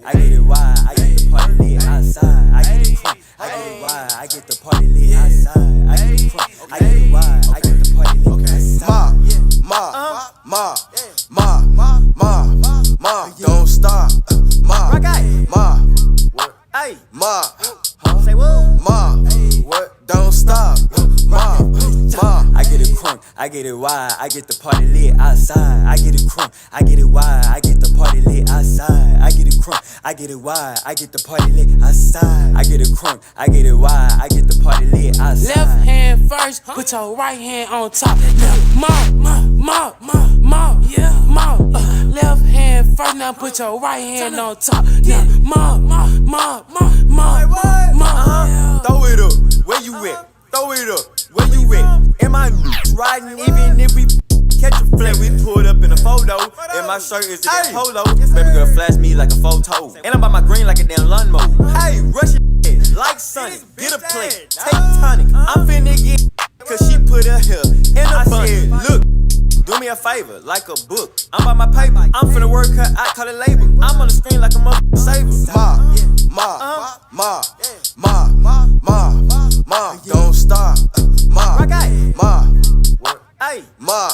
I get it wide, I get the party lit outside. I get it crunk, I get it wide, I get the party lit outside. I get it crunk, I get it wide, I get the party lit outside. Ma, don't stop. Ma, Hey, ma, say what? ma, what? Don't stop. Ma, I get it crunk, I get it wide, I get the party lit outside. I get it crunk, I get it wide, I get the party lit outside. I get it crunk, I get it wide, I get the party lit outside. I get it crunk, I get it wide, I get the party lit outside. Left hand first, put your right hand on top. Now, yeah, left hand first, now put your right hand on top. Now, Throw it up, where you at? Throw it up, where you at? Am I riding even if we catch a flat? We pulled up in a photo, and my shirt is a polo. Baby girl flash me like a photo, and I'm by my green like a damn lawnmower. Hey, rush it like Sonic, get a plate, take tonic. I'm finna get, cause she put her hair in a bun. Look, do me a favor, like a book. I'm by my paper, I'm finna work her out, call it labor. I'm on the screen like a motherfucking saver. Ma, don't stop. Ma, Hey, ma,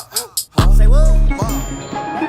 say what?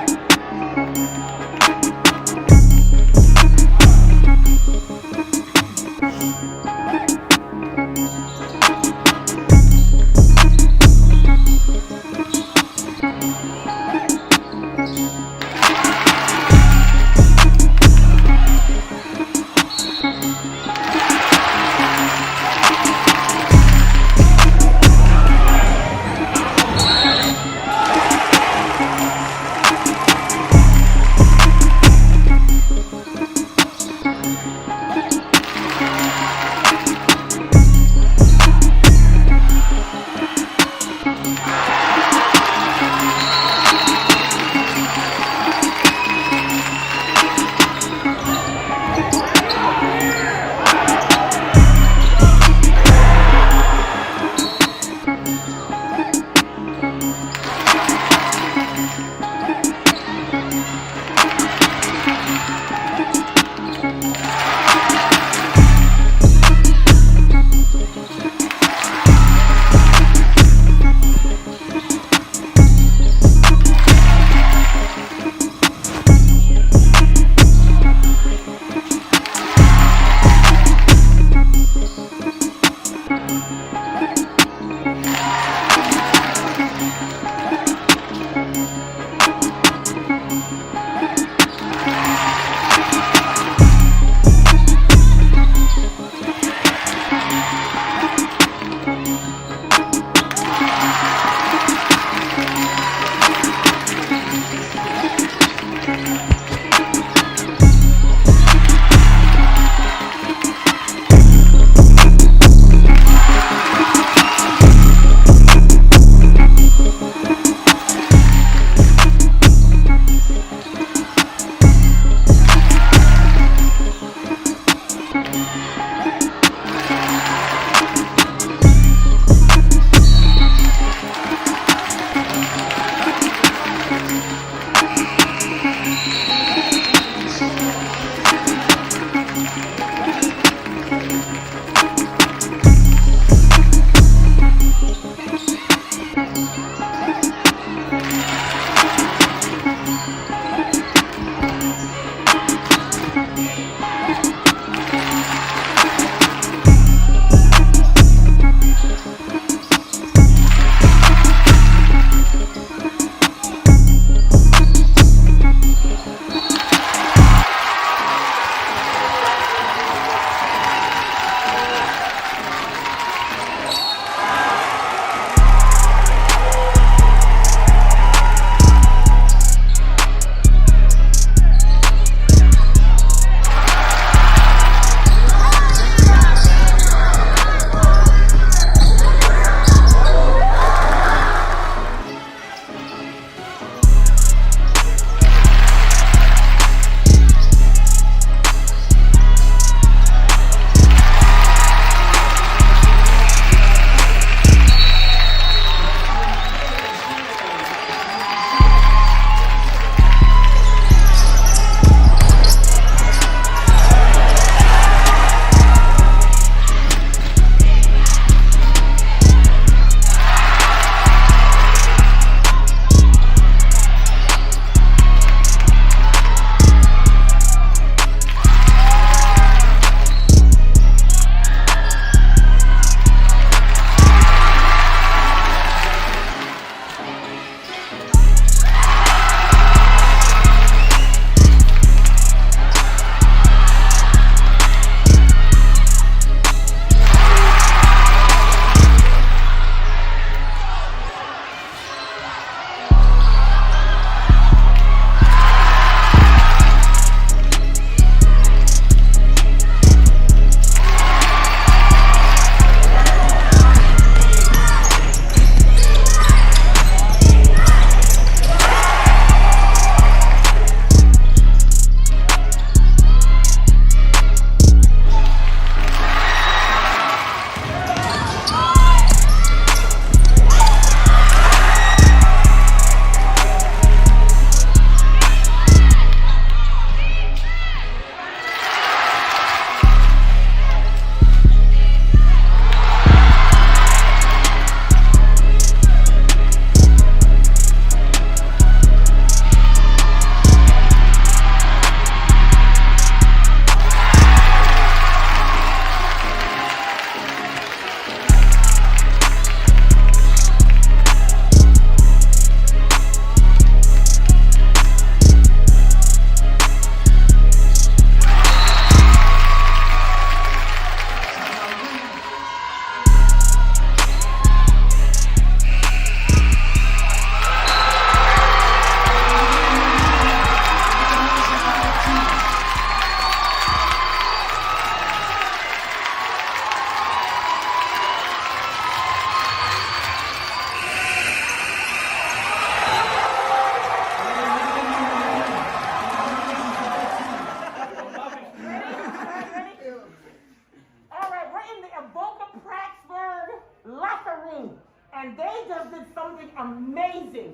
and they just did something amazing.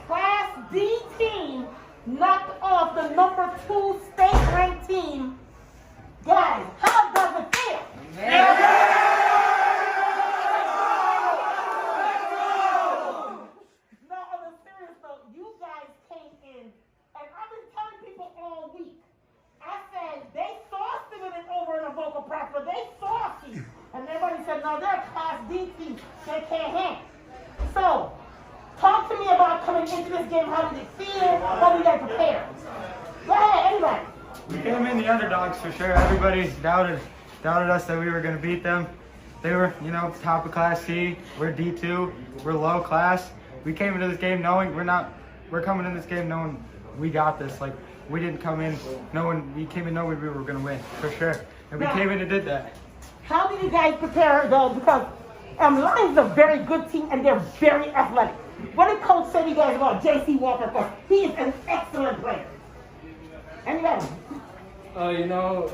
Class D team knocked off the number 2 state-ranked team. Guys, how does it feel? No, on a serious note, you guys came in, and I've been telling people all week. I said they saucy with it over in Avoca and Prattsburgh. They saucy, and everybody said no, they're a Class D team. They can't hang. So, talk to me about coming into this game. How did it feel? How did you guys prepare? Go ahead, anybody. We came in the underdogs for sure. Everybody doubted us that we were going to beat them. They were, top of Class C. We're D2. We're low class. We came into this game knowing we're coming in this game knowing we got this. Like, we didn't come in knowing, we came in knowing we were going to win, for sure. And we came in and did that. How did you guys prepare, though? Because Lions is a very good team, and they're very athletic. What did Coach say to you guys about J.C. Walker? Because he is an excellent player. Anybody? We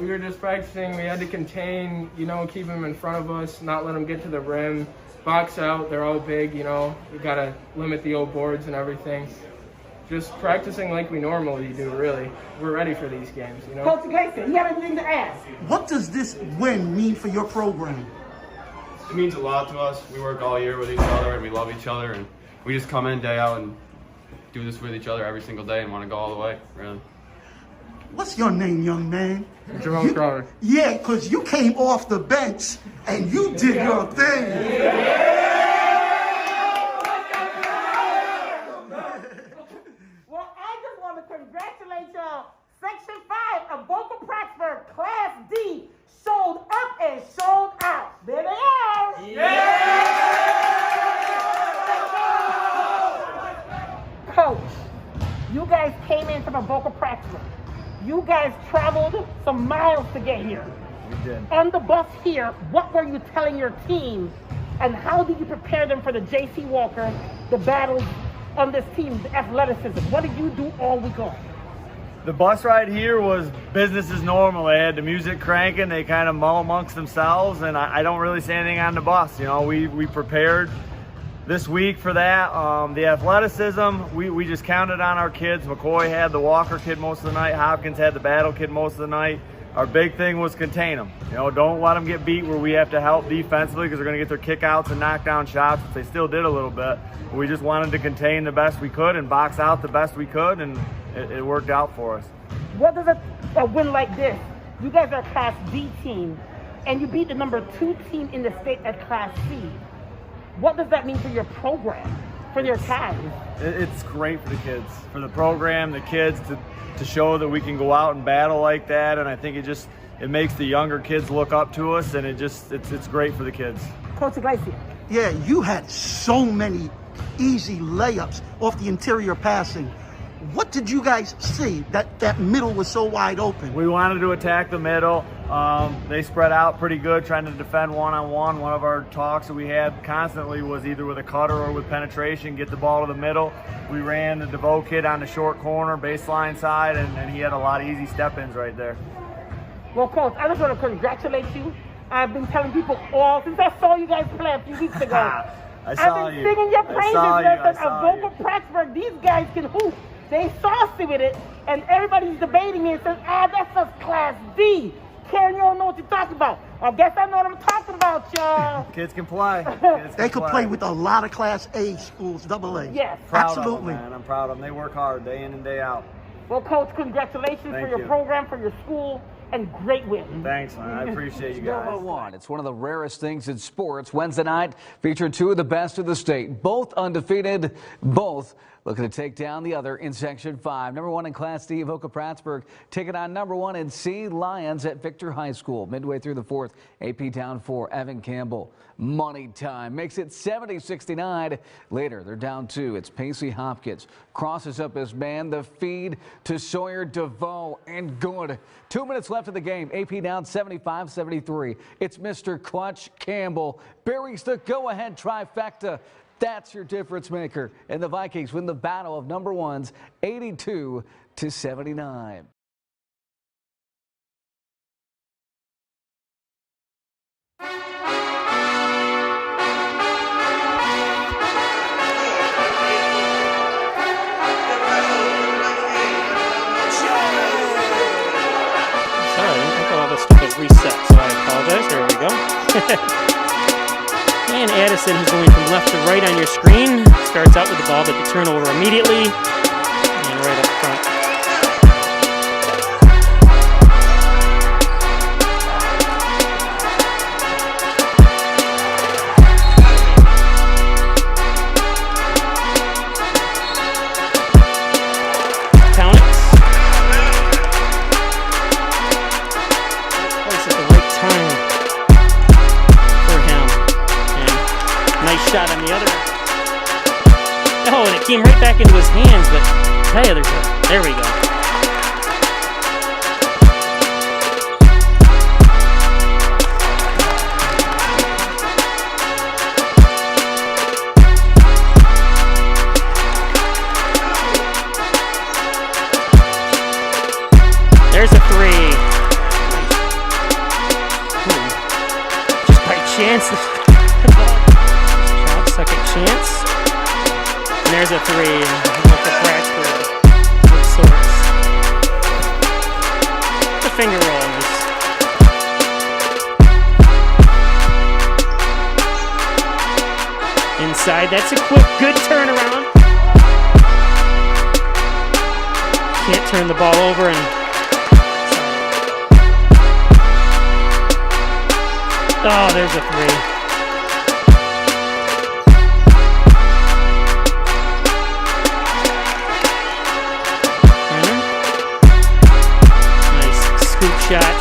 were just practicing. We had to contain, keep them in front of us, not let them get to the rim. Box out, they're all big, we got to limit the old boards and everything. Just practicing like we normally do, really. We're ready for these games, Coach Glason, you have anything to ask? What does this win mean for your program? It means a lot to us. We work all year with each other and we love each other, and we just come in day out and do this with each other every single day and want to go all the way, really. What's your name, young man? Jerome Crowder. Yeah, because you came off the bench and you did your thing. Well, I just want to congratulate y'all. Section 5 of Avoca and Prattsburgh, Class D, showed up and showed out. There they are. Coach, you guys came in from Avoca and Prattsburgh. You guys traveled some miles to get here. We did. On the bus here, what were you telling your team, and how did you prepare them for the J.C. Walker, the battles on this team, the athleticism? What did you do all week long? The bus ride here was business as normal. They had the music cranking. They kind of mull amongst themselves, and I don't really say anything on the bus. We prepared this week for that. The athleticism, we just counted on our kids. McCoy had the Walker kid most of the night. Hopkins had the Battle kid most of the night. Our big thing was contain them. Don't let them get beat where we have to help defensively because they're going to get their kickouts and knock down shots, which they still did a little bit. But we just wanted to contain the best we could and box out the best we could, and it worked out for us. What does a win like this? You guys are a Class D team, and you beat the number 2 team in the state at Class C. What does that mean for your program, for your guys? It's great for the kids, for the program, the kids to show that we can go out and battle like that, and I think it makes the younger kids look up to us, and it's great for the kids. Coach Iglesias. Yeah, you had so many easy layups off the interior passing. What did you guys see that middle was so wide open? We wanted to attack the middle. They spread out pretty good, trying to defend one-on-one. One of our talks that we had constantly was either with a cutter or with penetration, get the ball to the middle. We ran the DeVoe kid on the short corner, baseline side, and he had a lot of easy step-ins right there. Well, Coach, I just want to congratulate you. I've been telling people since I saw you guys play a few weeks ago. I saw I've been you. singing your praises. I saw Avoca and Prattsburgh, these guys can hoop. They saucy with it, and everybody's debating me and says, that's just Class D. Karen, you don't know what you're talking about. I guess I know what I'm talking about, y'all. Kids can play. They could play with a lot of Class A schools, AA. Yes. Absolutely. Proud of them, man. I'm proud of them. They work hard day in and day out. Well, Coach, congratulations for your program, for your school, and great win. Thanks, man. I appreciate you guys. It's one of the rarest things in sports. Wednesday night featured 2 of the best of the state, both undefeated, both looking to take down the other in Section 5. Number 1 in Class D, Avoca Prattsburgh, taking on number 1 in C, Lions at Victor High School. Midway through the 4th, AP down 4, Evan Campbell. Money time makes it 70-69. Later, they're down 2. It's Pacey Hopkins. Crosses up his man. The feed to Sawyer DeVoe, and good. 2 minutes left of the game. AP down 75-73. It's Mr. Clutch Campbell. Buries the go-ahead trifecta. That's your difference maker. And the Vikings win the battle of number 1s 82-79. And Addison, who's going from left to right on your screen, starts out with the ball, but the turnover immediately. And right up front. Count it. Place at the right time for him. And nice shot on the other end. Oh, and it came right back into his hands, but tell you, there we go. There's a three. Just by chance, the ball. Second chance. And there's a three. Avoca Prattsburgh of sorts. The finger rolls. Inside, that's a quick, good turnaround. Can't turn the ball over and. Oh, there's a three. Nice scoop shot.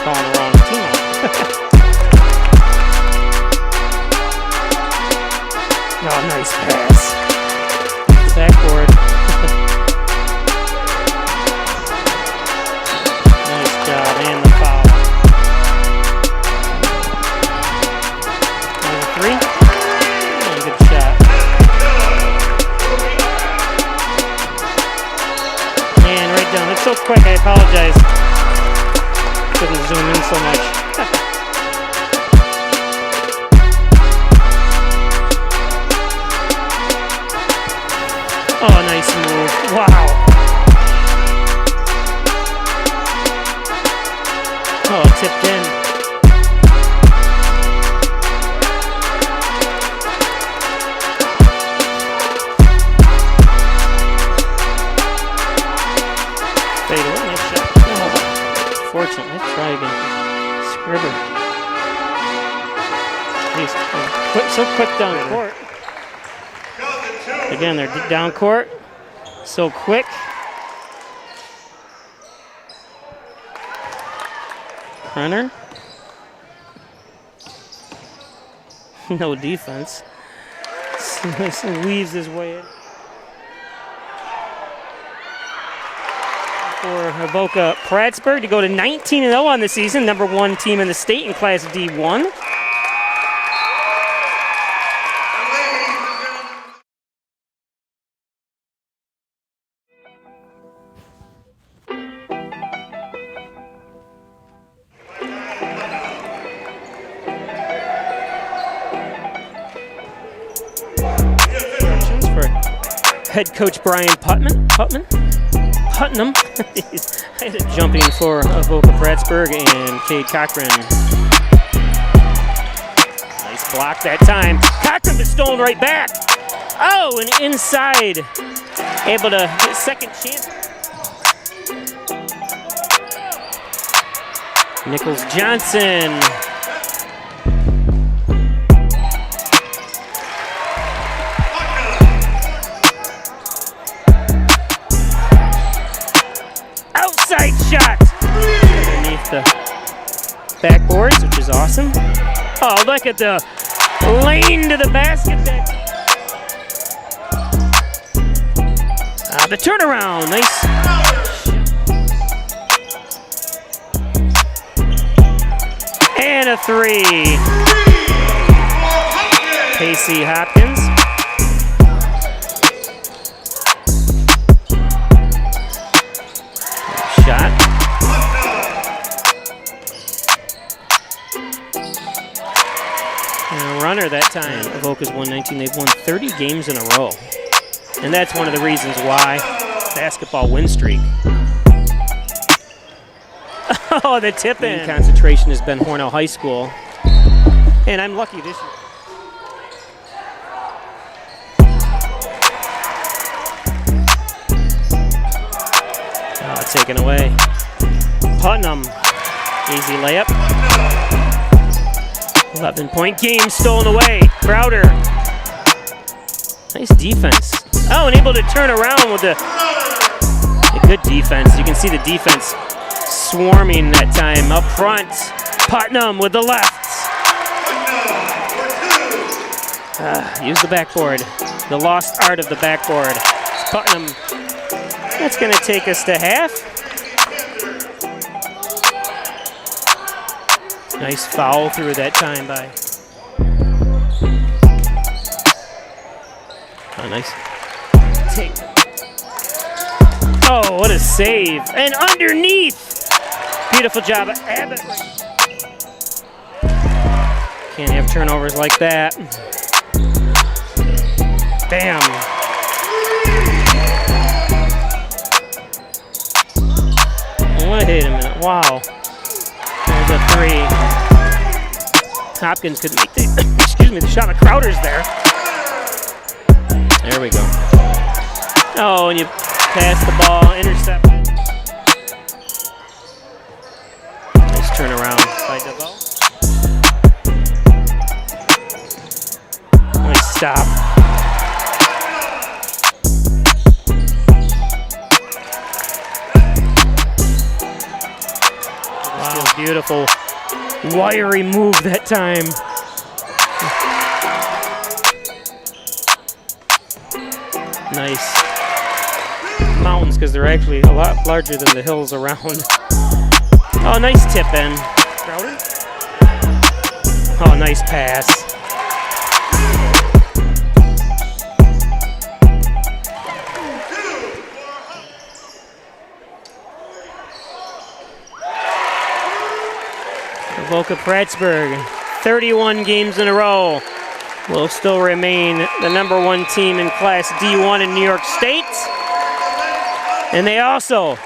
Calling the wrong team out. Oh, nice pass. Backboard. Nice job, and the foul. Number three. And good shot. And right down. It's so quick, I apologize. Couldn't zoom in so much. Oh, nice move. Wow. Oh, tipped in. Fade away, nice shot. Oh, fortunate. Let's try again. Scribber. He's so quick down court. Again, they're down court. So quick. Runner. No defense. Weaves his way in. For Avoca Prattsburgh to go to 19-0 on the season. Number one team in the state in Class D1. Head coach Brian Putnam. I had a jumping for Avoca Prattsburgh and Cade Cochran. Nice block that time. Cochran was stolen right back. Oh, and inside. Able to get a second chance. Nichols Johnson. Shot underneath the backboards, which is awesome. Oh, look at the lane to the basket. The turnaround, nice. And a three. Casey Hopkins. Shot. And a runner that time. Avoca's won 19. They've won 30 games in a row. And that's one of the reasons why. basketball win streak. Oh, the tip in. Concentration has been Hornell High School. And I'm lucky this year. Oh, taken away. Putnam, easy layup. 11-point game stolen away. Crowder. Nice defense. Oh, and able to turn around with a good defense. You can see the defense swarming that time up front. Putnam with the left. Use the backboard. The lost art of the backboard. Putnam. That's going to take us to half. Nice foul through that time by. Oh, nice. Take. Oh, what a save. And underneath. Beautiful job of Abbott. Can't have turnovers like that. Bam. Wait a minute. Wow. There's a three. Hopkins could make the, excuse me, the shot of Crowder's there. There we go. Oh, and you pass the ball, intercepted. Nice turnaround by DeVoe. Nice stop. Wow. Beautiful wiry move that time. Nice. Mountains, because they're actually a lot larger than the hills around. Oh, nice tip in. Crowder? Oh, nice pass. Avoca Prattsburgh, 31 games in a row, will still remain the #1 team in Class D1 in New York State. And they also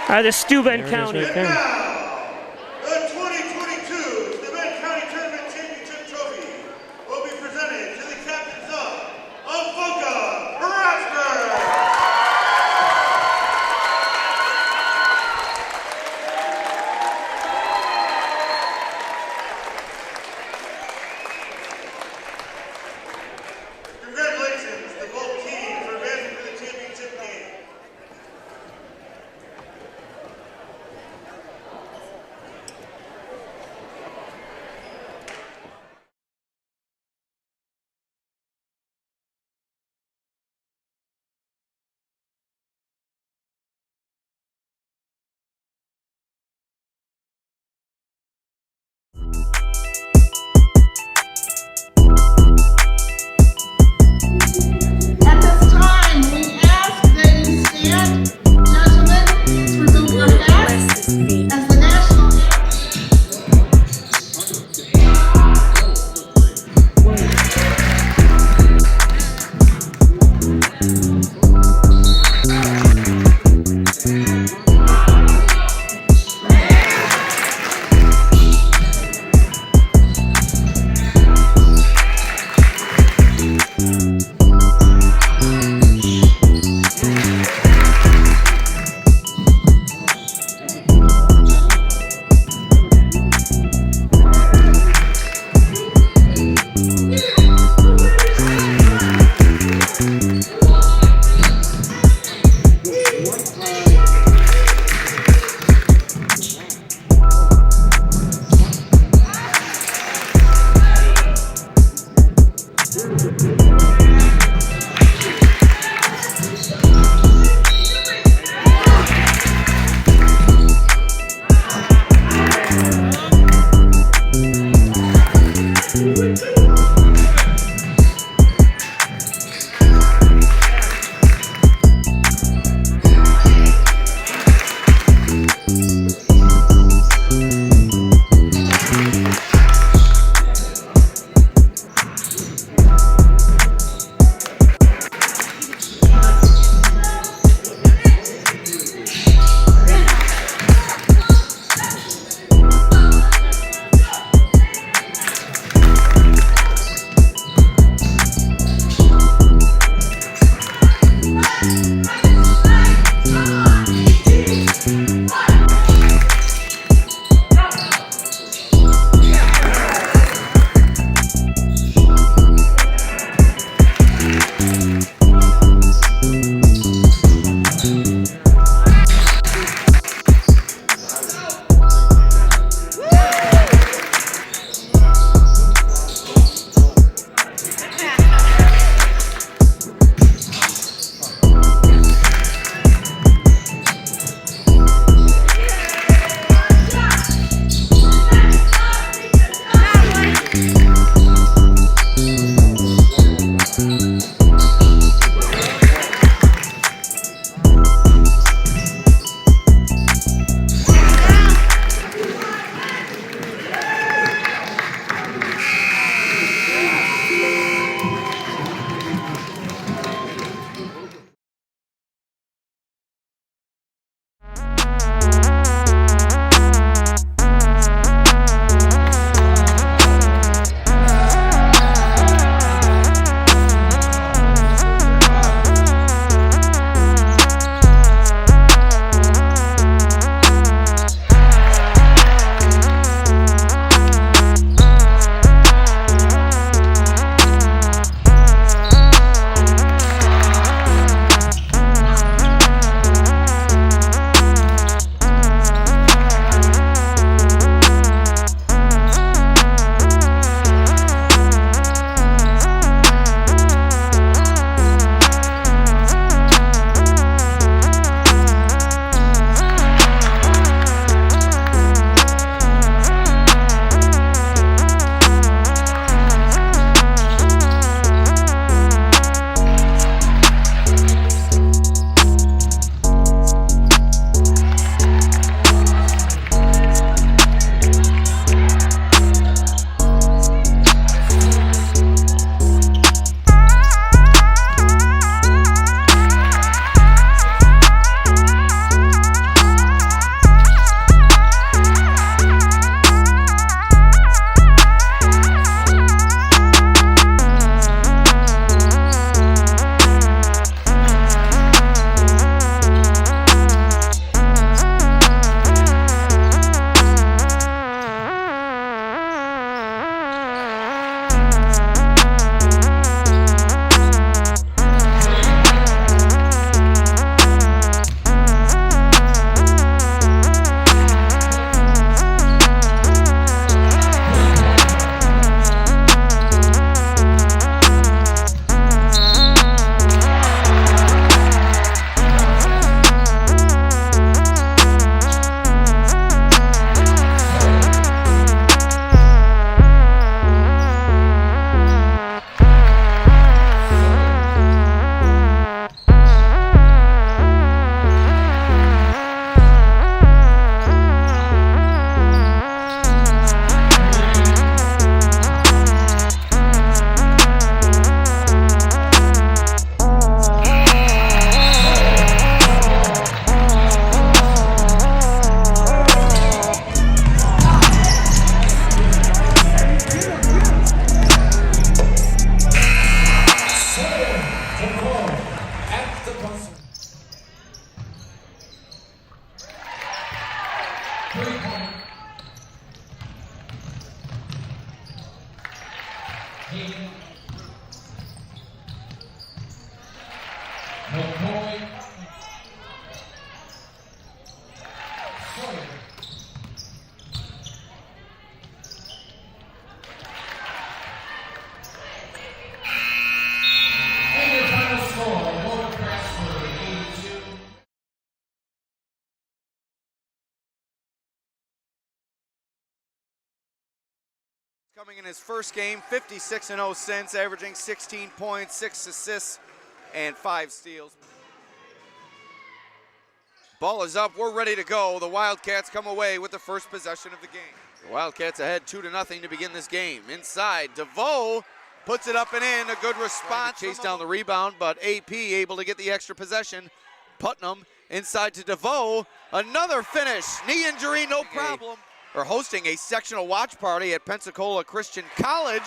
are the Steuben County. The 2022 Steuben County Tournament Championship Trophy will be presented to the captains of Avoca Prattsburgh. Congratulations to both teams for advancing to the championship game. Coming in his first game, 56-0 since, averaging 16 points, 6 assists, and 5 steals. Ball is up, we're ready to go. The Wildcats come away with the first possession of the game. The Wildcats ahead 2-0 to begin this game. Inside, DeVoe puts it up and in, a good response. Chase down the rebound, but AP able to get the extra possession. Putnam inside to DeVoe, another finish, knee injury, no problem. Or hosting a sectional watch party at Pensacola Christian College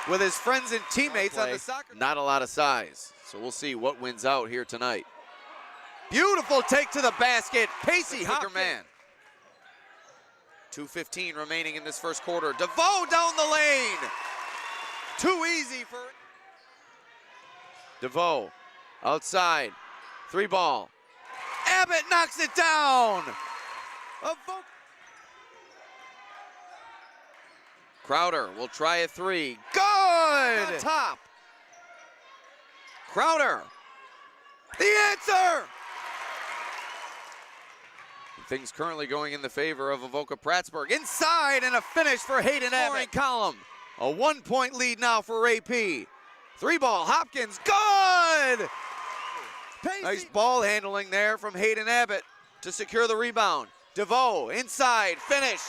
with his friends and teammates on the soccer. Not a lot of size, so we'll see what wins out here tonight. Beautiful take to the basket, Pacey Hopkins. 2:15 remaining in this first quarter. DeVoe down the lane. Too easy for DeVoe. Outside, 3 ball. Abbott knocks it down. Crowder will try a 3. Good! On top. Crowder. The answer! Things currently going in the favor of Avoca Prattsburgh. Inside and a finish for Hayden Abbott. Column. A 1-point lead now for AP. 3 ball. Hopkins. Good! Pacey. Nice ball handling there from Hayden Abbott to secure the rebound. DeVoe inside. Finish.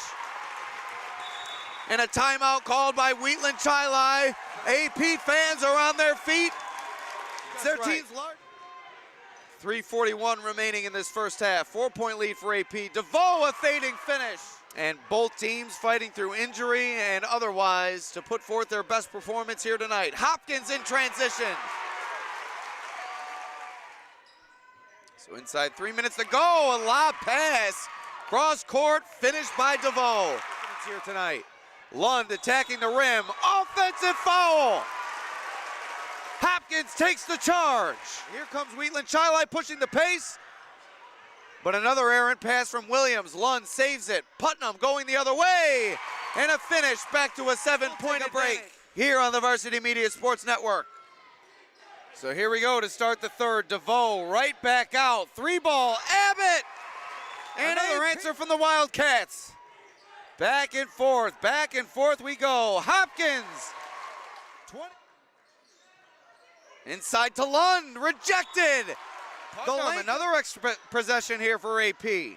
And a timeout called by Wheatland Chili. AP fans are on their feet. It's their team's large. 3:41 remaining in this first half. 4-point lead for AP. DeVoe a fading finish. And both teams fighting through injury and otherwise to put forth their best performance here tonight. Hopkins in transition. So inside 3 minutes to go. A lob pass. Cross court finished by DeVoe. Here tonight. Lund attacking the rim, offensive foul! Hopkins takes the charge. Here comes Wheatland Chili pushing the pace, but another errant pass from Williams. Lund saves it, Putnam going the other way, and a finish back to a 7-point break here on the Varsity Media Sports Network. So here we go to start the third. DeVoe right back out, 3 ball, Abbott! And another answer from the Wildcats. Back and forth we go. Hopkins. 20. Inside to Lund, rejected. Another extra possession here for AP.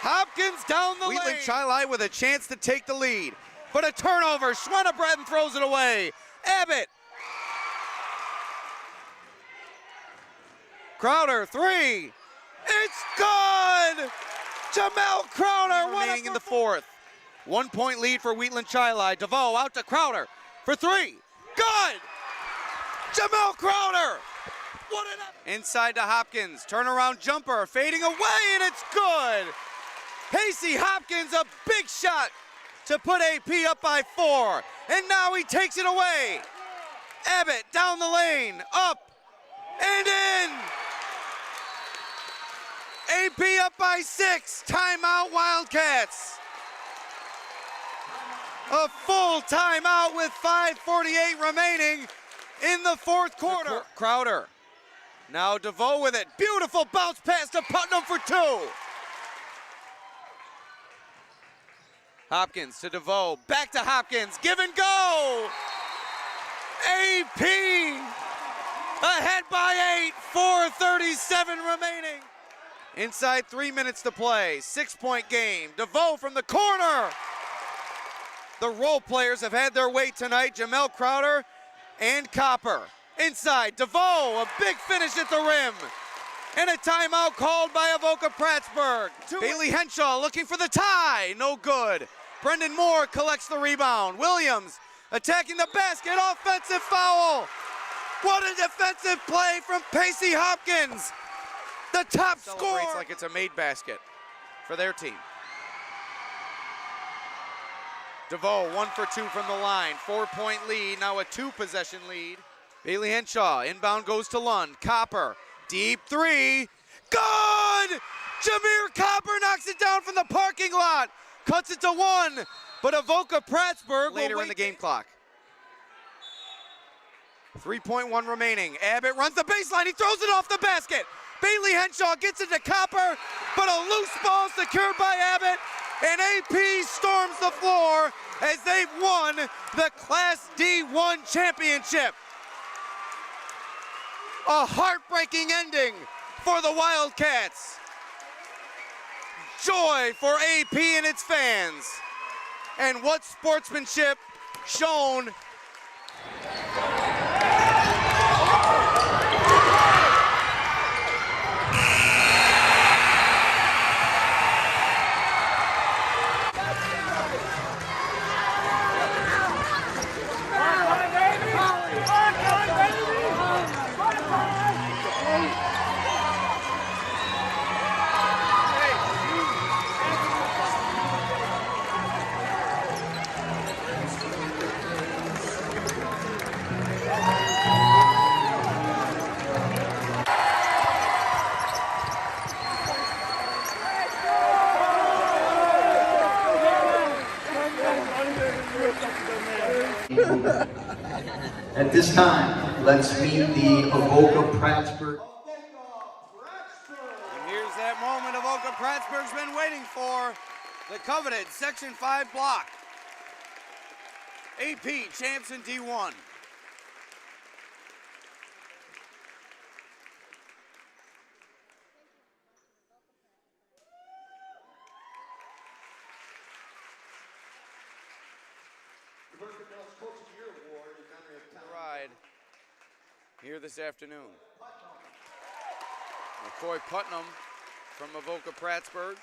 Hopkins down the lane. Wheatland Chili with a chance to take the lead. But a turnover, Schwenebretten throws it away. Abbott. Crowder, 3. It's good! Jamel Crowder remaining in the fourth. 1-point lead for Wheatland Chili. DeVoe out to Crowder for 3. Good! Jamel Crowder! Inside to Hopkins. Turnaround jumper fading away and it's good! Pacey Hopkins a big shot to put AP up by 4. And now he takes it away. Abbott down the lane, up and in! AP up by 6, timeout Wildcats. A full timeout with 5:48 remaining in the fourth quarter. Crowder, now DeVoe with it. Beautiful bounce pass to Putnam for 2. Hopkins to DeVoe, back to Hopkins, give and go. AP ahead by 8, 4:37 remaining. Inside 3 minutes to play, 6-point game. DeVoe from the corner. The role players have had their way tonight. Jamel Crowder and Copper. Inside, DeVoe, a big finish at the rim. And a timeout called by Avoca Prattsburgh. Bailey Henshaw looking for the tie, no good. Brendan Moore collects the rebound. Williams attacking the basket, offensive foul. What a defensive play from Pacey Hopkins. The top scorer. Celebrates like it's a made basket for their team. DeVoe 1 for 2 from the line, 4-point lead, now a 2-possession lead. Bailey Henshaw, inbound goes to Lund. Copper, deep three, good! Jameer Copper knocks it down from the parking lot, cuts it to 1, but Avoca Prattsburgh later in the game clock. 3.1 remaining. Abbott runs the baseline, he throws it off the basket. Bailey Henshaw gets it to Copper, but a loose ball secured by Abbott, and AP storms the floor as they've won the Class D1 championship. A heartbreaking ending for the Wildcats. Joy for AP and its fans. And what sportsmanship shown. At this time, let's meet the Avoca Prattsburgh. And here's that moment Avoca Prattsburgh's been waiting for. The coveted Section 5 block. AP champs in D1. Ride here this afternoon. McCoy Putnam from Avoca Prattsburgh.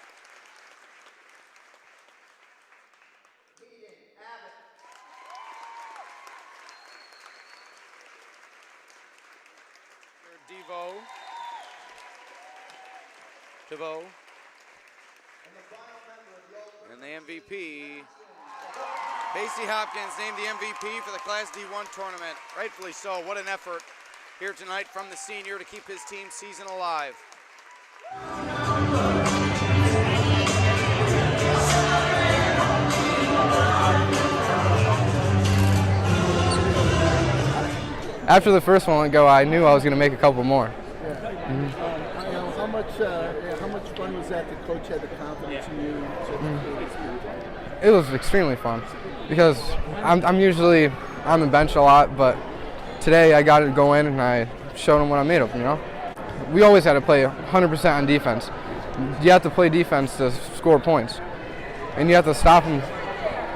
DeVoe. And the MVP, Pacey Hopkins, named the MVP for the Class D1 tournament. Rightfully so. What an effort here tonight from the senior to keep his team's season alive. After the first one went go, I knew I was going to make a couple more. How much fun was that? The coach had the confidence in you. It was extremely fun because I'm usually on the bench a lot, but today I got to go in and I showed them what I'm made of. You know, we always had to play 100% on defense. You have to play defense to score points, and you have to stop them.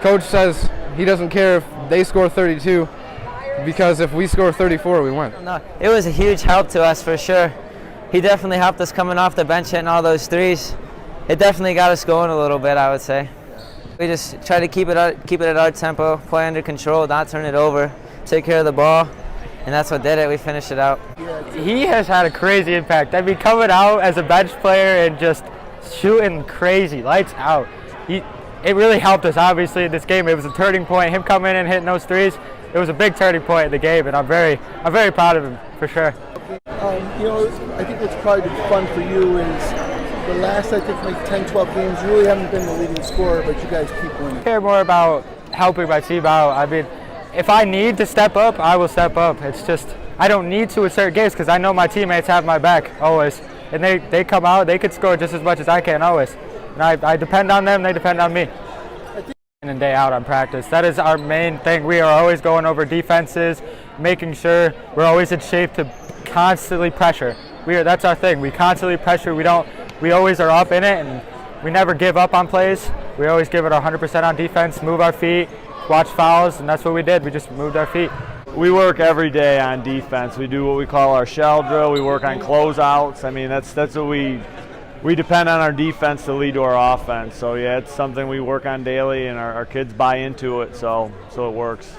Coach says he doesn't care if they score 32. Because if we score 34, we win. No, it was a huge help to us for sure. He definitely helped us coming off the bench hitting all those threes. It definitely got us going a little bit, I would say. We just try to keep it at our tempo, play under control, not turn it over, take care of the ball, and that's what did it. We finished it out. He has had a crazy impact. I mean, coming out as a bench player and just shooting crazy, lights out. It really helped us, obviously, in this game. It was a turning point. Him coming in and hitting those threes, it was a big turning point in the game, and I'm very proud of him, for sure. I think what's probably been fun for you is the last, I think, like 10, 12 games, you really haven't been the leading scorer, but you guys keep winning. I care more about helping my team out. I mean, if I need to step up, I will step up. It's just, I don't need to in certain games because I know my teammates have my back always. And they come out, they could score just as much as I can always. And I depend on them, they depend on me. Day in day out on practice. That is our main thing. We are always going over defenses, making sure we're always in shape to constantly pressure. That's our thing. We constantly pressure. We always are up in it, and we never give up on plays. We always give it 100% on defense, move our feet, watch fouls, and that's what we did. We just moved our feet. We work every day on defense. We do what we call our shell drill. We work on closeouts. I mean, that's what we we depend on our defense to lead to our offense. So yeah, it's something we work on daily, and our kids buy into it, so it works.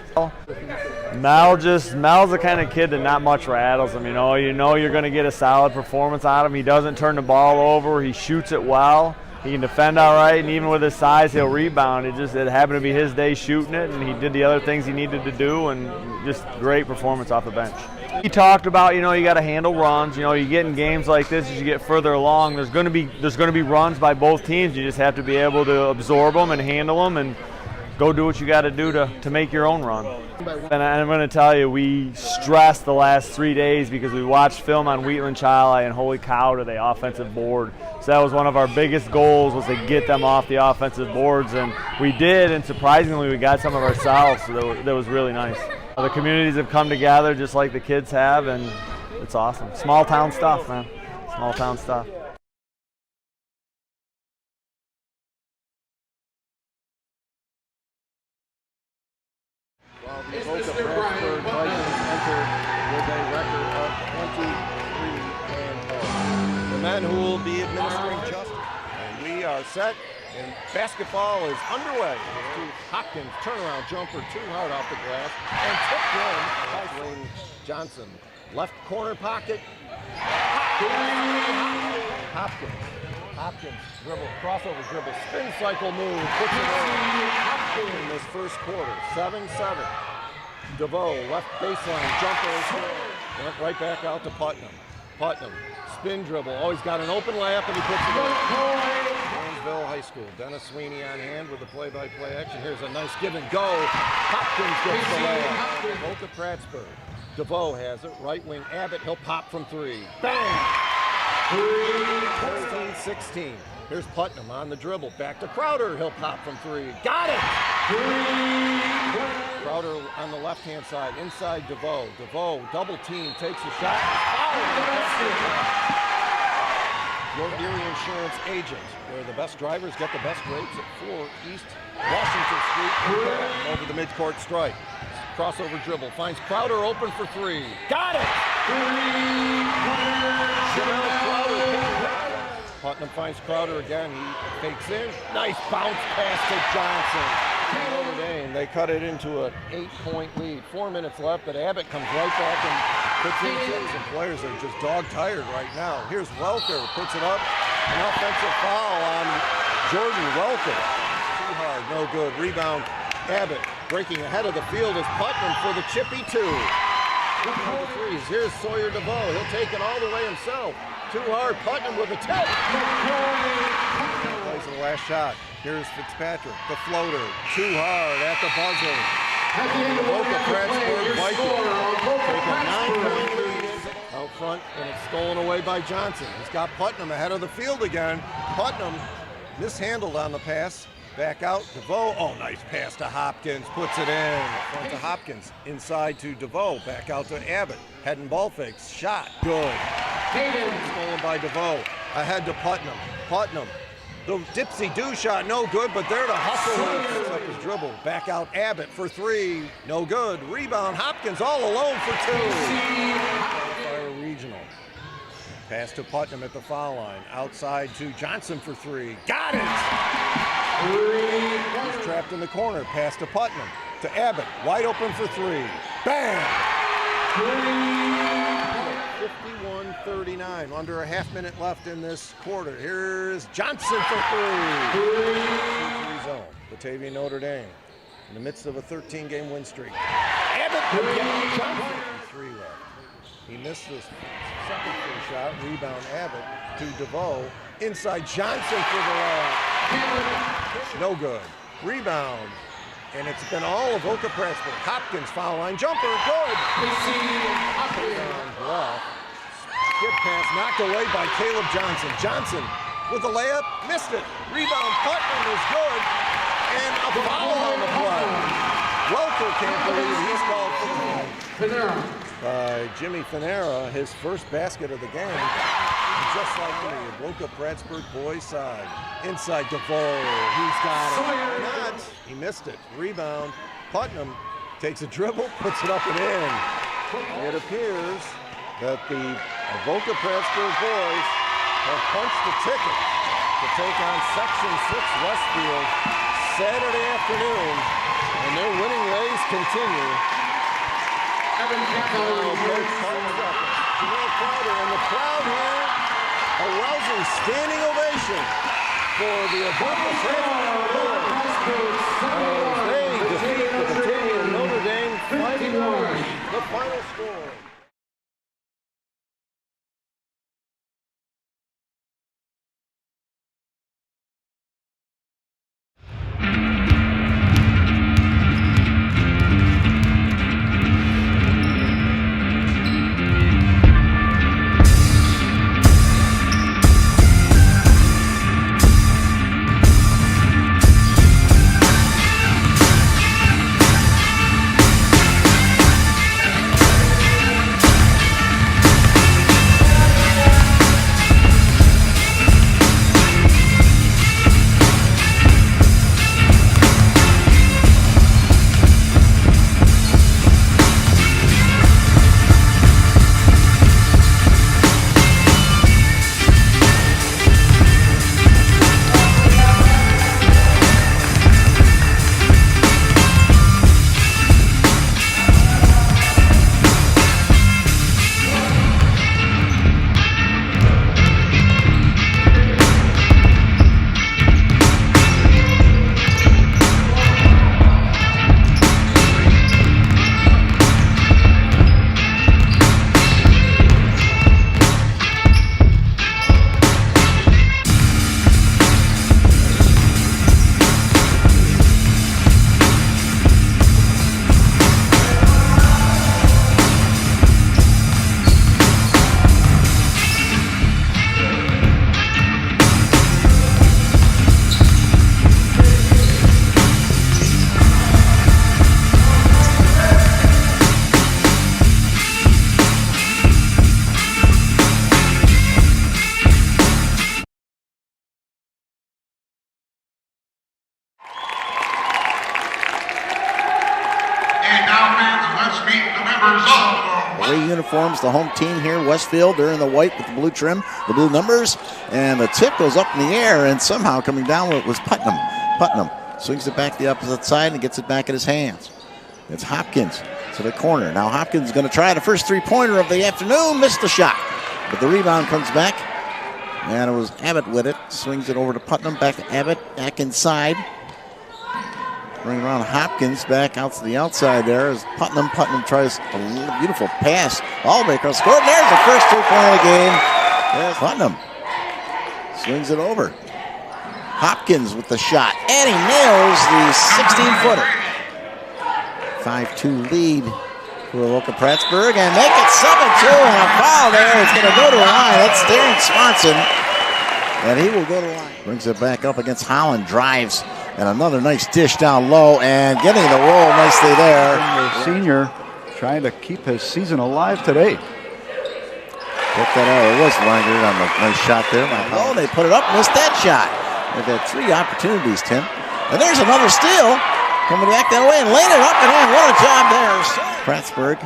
Mel's the kind of kid that not much rattles him. You know you're going to get a solid performance out of him. He doesn't turn the ball over. He shoots it well. He can defend all right, and even with his size, he'll rebound. It happened to be his day shooting it, and he did the other things he needed to do, and just great performance off the bench. He talked about, you got to handle runs. You get in games like this, as you get further along, there's going to be runs by both teams. You just have to be able to absorb them and handle them and go do what you got to do to make your own run. And I'm going to tell you, we stressed the last 3 days because we watched film on Wheatland Chile, and holy cow, to the offensive board. So that was one of our biggest goals, was to get them off the offensive boards, and we did, and surprisingly we got some of ourselves, so that was really nice. The communities have come together just like the kids have, and it's awesome. Small town stuff, man. Small town stuff. While the Avoca Prattsburgh Vikings enter with a record of 23-0. The men who will be administering justice. And we are set, and basketball is underway. To Hopkins, turnaround jumper, too hard off the glass, and tipped in by Wayne Johnson. Left corner pocket. Hopkins, dribble, crossover dribble, spin cycle move, puts it in this first quarter, 7-7. DeVoe, left baseline, jumper is good. Went right back out to Putnam. Putnam, spin dribble, always got an open layup, and he puts it in. Wellsville High School, Dennis Sweeney on hand with the play-by-play action. Here's a nice give and go. Hopkins gets the layup. Avoca Prattsburgh. DeVoe has it, right wing Abbott, he'll pop from three. Bang! 13-16. Here's Putnam on the dribble. Back to Crowder. He'll pop from three. Got it! Crowder on the left-hand side. Inside DeVoe. DeVoe, double team, takes a shot. Your Erie Insurance agent, where the best drivers get the best rates at 4 East Washington Street. Over the midcourt stripe. Crossover dribble. Finds Crowder open for three. Got it! Putnam finds Crowder again. He fakes in. Nice bounce pass to Johnson. Notre Dame, they cut it into an 8-point lead. 4 minutes left, but Abbott comes right back and puts in two. Some players are just dog-tired right now. Here's Welker, puts it up. An offensive foul on Jordan Welker. Too hard, no good. Rebound, Abbott breaking ahead of the field is Putnam for the chippy two. Threes. Here's Sawyer DeVoe. He'll take it all the way himself. Too hard. Putnam with a tip. Plays the last shot. Here's Fitzpatrick. The floater. Too hard at the buzzer. Avoca Prattsburgh Vikings take a 9-point lead out front, and it's stolen away by Johnson. He's got Putnam ahead of the field again. Putnam mishandled on the pass. Back out, DeVoe. Oh, nice pass to Hopkins. Puts it in. Front to Hopkins. Inside to DeVoe. Back out to Abbott. Head and ball fakes. Shot. Good. Stolen by DeVoe. Ahead to Putnam. Putnam. The dipsy-do shot. No good, but there to hustle. Picks up his dribble. Back out Abbott for three. No good. Rebound. Hopkins all alone for two. Fire Regional. Pass to Putnam at the foul line. Outside to Johnson for three. Got it! He's trapped in the corner. Pass to Putnam. To Abbott. Wide open for three. Bang! 51-39. Under a half minute left in this quarter. Here's Johnson for three. Zone. Batavia Notre Dame. In the midst of a 13-game win streak. Abbott again. Johnson. 3 left. He missed this second free shot. Rebound Abbott to DeVoe. Inside Johnson for the layup. No good. Rebound. And it's been all Avoca Prattsburgh. Hopkins foul line jumper. Good. Bluff. Skip pass knocked away by Caleb Johnson. Johnson with the layup. Missed it. Rebound. Putnam is good. And a foul on the play. Welker can't believe he's called for the by Jimmy Finera, his first basket of the game. And just like the Avoca Prattsburgh boys side. Inside DeVoe, he's got it. Not. He missed it. Rebound. Putnam takes a dribble, puts it up and in. It appears that the Avoca Prattsburgh boys have punched the ticket to take on Section 6 Westfield Saturday afternoon, and their winning ways continue. And the crowd here, a rousing standing ovation for the Avoca Prattsburgh as they defeat the Batavia Notre Dame 5-1, the final score. Away uniforms, the home team here, Westfield. They're in the white with the blue trim, the blue numbers, and the tip goes up in the air, and somehow coming down with it was Putnam. Putnam swings it back the opposite side and gets it back in his hands. It's Hopkins to the corner. Now Hopkins is going to try the first three-pointer of the afternoon, missed the shot, but the rebound comes back, and it was Abbott with it. Swings it over to Putnam, back to Abbott, back inside. Bring around Hopkins back out to the outside there as Putnam. Putnam tries a beautiful pass all the way across the court. There's the first 2 point of the game. There's Putnam. Swings it over. Hopkins with the shot. And he nails the 16-footer. 5-2 lead for Avoca Prattsburgh. And make it 7-2. And a foul there. It's going to go to the line. That's Darren Swanson. And he will go to the line. Brings it back up against Holland. Drives. And another nice dish down low and getting the roll nicely there. The senior trying to keep his season alive today. Put that out. It was Langard on the nice shot there. Oh, they put it up, missed that shot. They've had 3 opportunities, Tim. And there's another steal. Coming back that way and laying it up and in. What a job there. Prattsburgh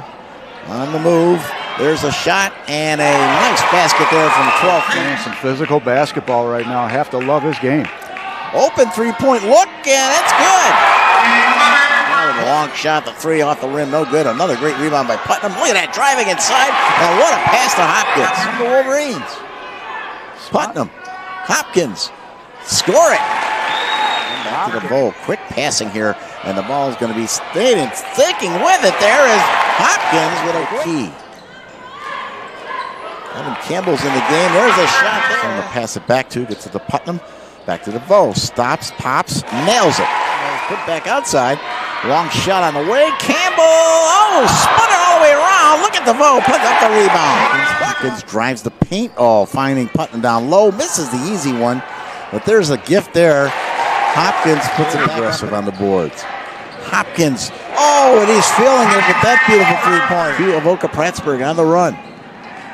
on the move. There's a shot and a nice basket there from 12 feet. Some physical basketball right now. Have to love his game. Open three-point look, and it's good. Another long shot, the 3 off the rim, no good. Another great rebound by Putnam. Look at that, driving inside, and what a pass to Hopkins from the Wolverines. Putnam, Hopkins, score it. And back to the bowl, quick passing here, and the ball is going to be stayed and sticking with it. There is Hopkins with a key. Evan Campbell's in the game. There's a shot there. From the pass it back to, gets to the Putnam. Back to DeVoe, stops, pops, nails it. Put back outside, long shot on the way. Campbell, spun it all the way around. Look at DeVoe, puts up the rebound. Hopkins drives the paint, finding Putnam down low, misses the easy one, but there's a gift there. Hopkins puts it aggressive on the boards. Hopkins, and he's feeling it with that beautiful three-pointer. Avoca Prattsburgh on the run.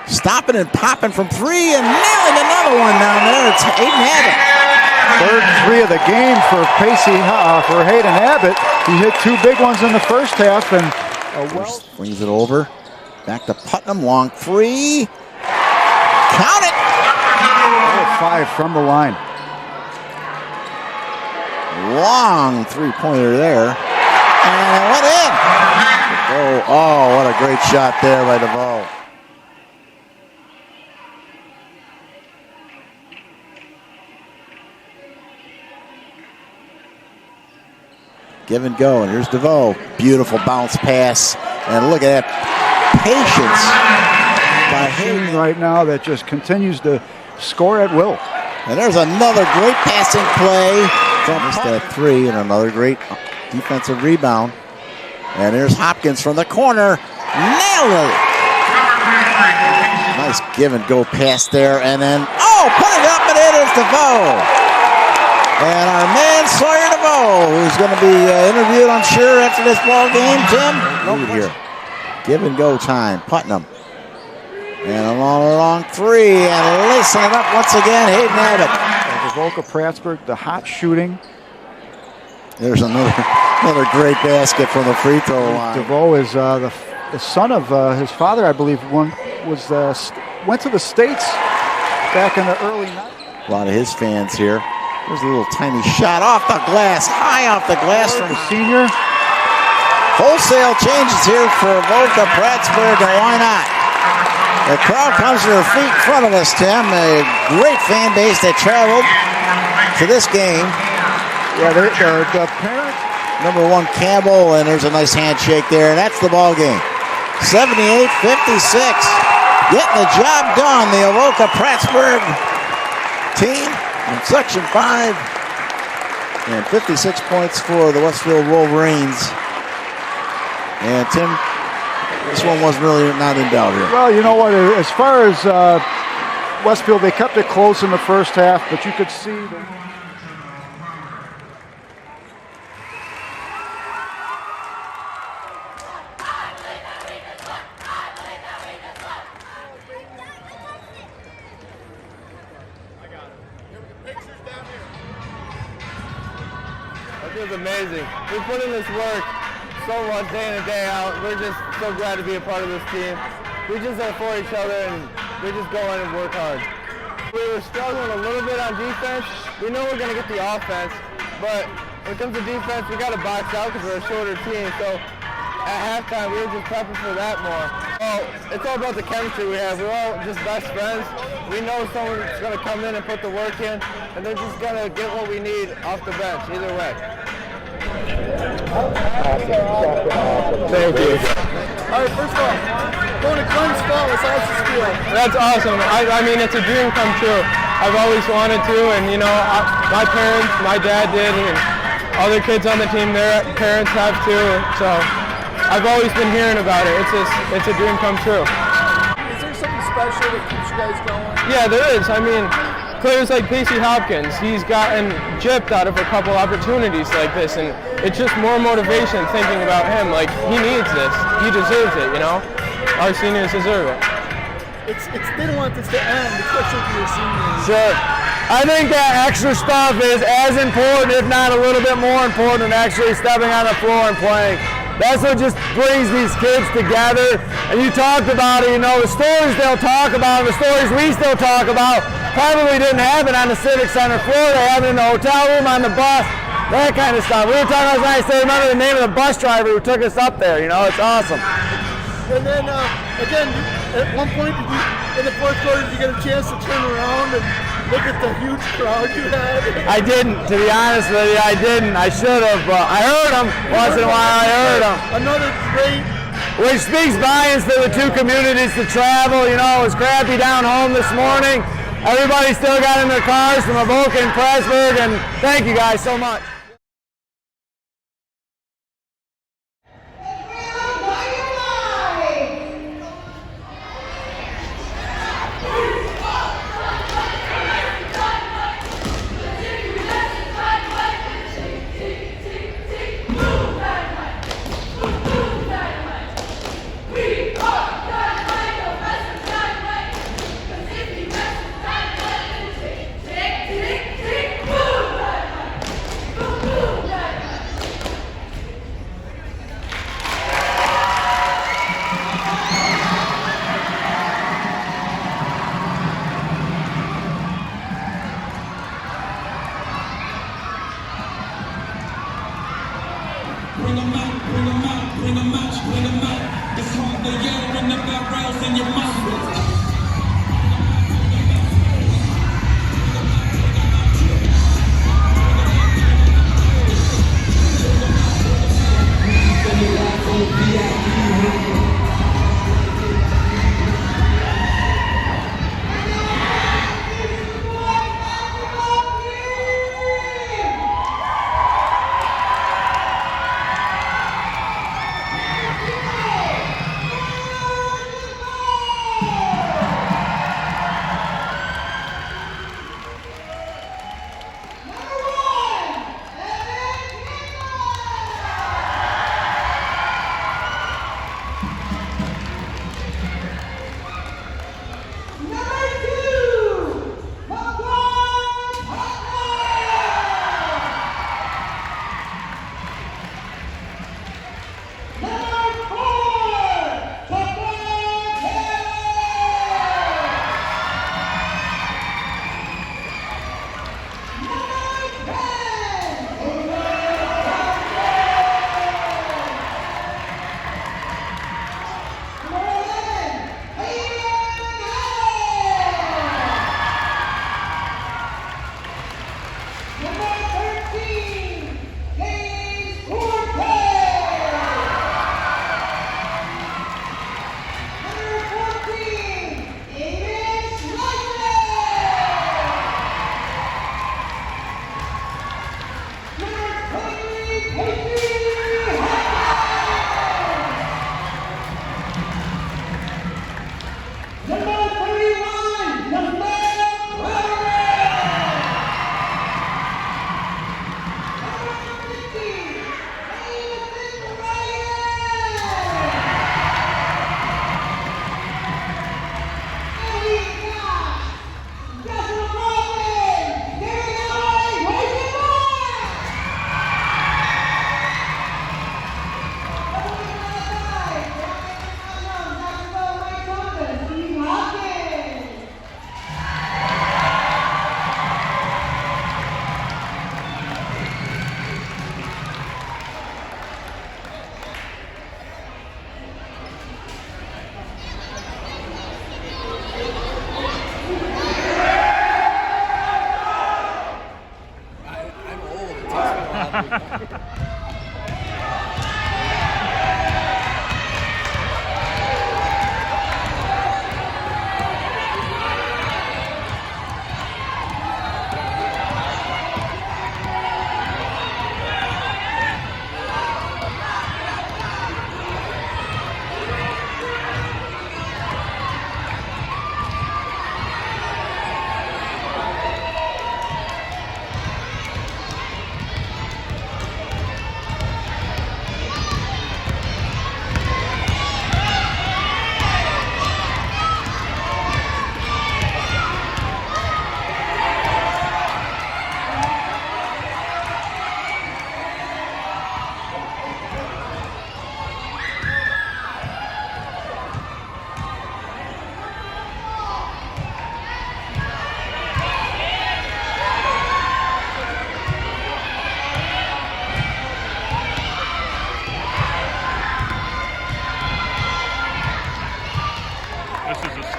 Stopping and popping from 3 and nailing another one down there. It's Hayden Abbott. Third 3 of the game for for Hayden Abbott. He hit 2 big ones in the first half and swings it over. Back to Putnam, long 3. Count it. 5 from the line. Long three-pointer there. And it went in. Oh, what a great shot there by DeVoe. Give and go, and here's DeVoe. Beautiful bounce pass, and look at that patience by Hayden right now that just continues to score at will. And there's another great passing play. Missed that three, and another great defensive rebound. And there's Hopkins from the corner. Nailed it. Nice give and go pass there, and then, put it up, and it is DeVoe. And our man Sawyer DeVoe, who's going to be interviewed, I'm sure, after this ball game. Tim, here. Give and go time. Putnam. And a long three, and lacing it up once again. Hayden Abbott. Avoca Prattsburgh, the hot shooting. There's another great basket from the free throw line. DeVoe is the son of his father, I believe. Went to the States back in the early 90s. A lot of his fans here. There's a little tiny shot off the glass, high off the glass from the senior. Wholesale changes here for Avoca Prattsburgh, and why not? The crowd comes to their feet in front of us, Tim. A great fan base that traveled to this game. Yeah, the parents. Number 1, Campbell, and there's a nice handshake there, and that's the ball game. 78-56. Getting the job done, the Avoca Prattsburgh team in Section 5. And 56 points for the Westfield Wolverines. And Tim, this one was really not in doubt here. Well, you know what? As far as Westfield, they kept it close in the first half, but you could see that. It was amazing. We put in this work so much day in and day out. We're just so glad to be a part of this team. We just are for each other, and we just go in and work hard. We were struggling a little bit on defense. We know we're going to get the offense, but when it comes to defense, we got to box out because we're a shorter team. So at halftime, we were just prepping for that more. Well, it's all about the chemistry we have. We're all just best friends. We know someone's going to come in and put the work in, and they're just going to get what we need off the bench, either way. Thank you. All right, first of all, going to Glenn's Fall, how does this feel? That's awesome. I mean, it's a dream come true. I've always wanted to, and you know, my parents, my dad did, and other kids on the team, their parents have too. So I've always been hearing about it. It's a dream come true. Is there something special that keeps you guys going? Yeah, there is. I mean, players like Pacey Hopkins, he's gotten gypped out of a couple opportunities like this, and it's just more motivation thinking about him. Like, he needs this. He deserves it, you know? Our seniors deserve it. They don't want this to end, especially for your seniors. Sure. I think that extra stuff is as important, if not a little bit more important, than actually stepping on the floor and playing. That's what just brings these kids together. And you talked about it, you know, the stories they'll talk about, the stories we still talk about, probably didn't happen on the Civic Center floor. They happened in the hotel room, on the bus, that kind of stuff. We were talking last night, I still remember the name of the bus driver who took us up there, you know, it's awesome. And then, again, at one point, in the fourth quarter, did you get a chance to turn around and look at the huge crowd you had? I didn't, to be honest with you, I didn't. I should have, but I heard them once in a while. I heard them. Another great. Which speaks volumes to the two communities to travel. You know, it was crappy down home this morning. Everybody still got in their cars from Avoca and Prattsburgh, and thank you guys so much. open up that rails in your mouth.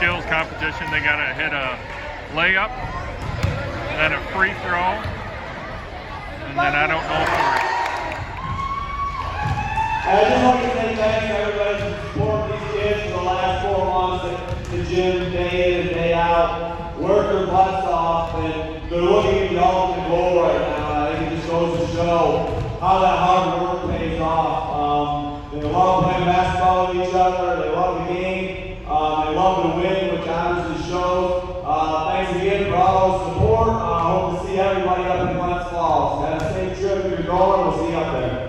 skills competition. They got to hit a layup, then a free throw, and then I don't know for it. I just want to say thanks to everybody who supported these kids for the last 4 months at the gym, day in and day out, work their butts off, and they're looking at the ultimate goal right now. I think it just goes to show how that hard work pays off. They love playing basketball with each other, they love the game, they love to win, which obviously shows. Thanks again for all the support. I hope to see everybody up in Glens Falls. Have a safe trip if you're going, we'll see you up there.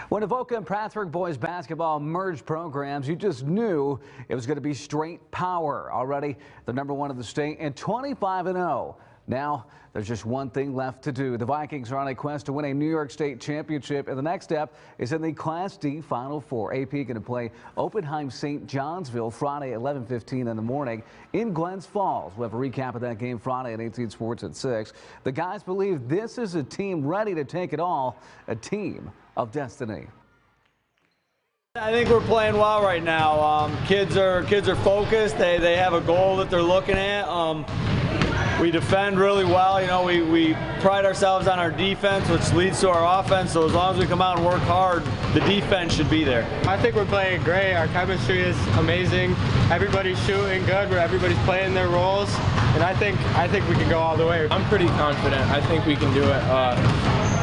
When Avoca and Prattsburgh boys basketball merged programs, you just knew it was going to be straight power. Already the #1 in the state and 25-0. Now, there's just one thing left to do. The Vikings are on a quest to win a New York State championship, and the next step is in the Class D Final Four. AP going to play Oppenheim St. Johnsville Friday at 11:15 in the morning in Glens Falls. We'll have a recap of that game Friday at 18 Sports at 6. The guys believe this is a team ready to take it all, a team of destiny. I think we're playing well right now. Kids are focused. They have a goal that they're looking at. We defend really well. You know, we pride ourselves on our defense, which leads to our offense. So as long as we come out and work hard, the defense should be there. I think we're playing great. Our chemistry is amazing. Everybody's shooting good. Everybody's playing their roles, and I think we can go all the way. I'm pretty confident. I think we can do it.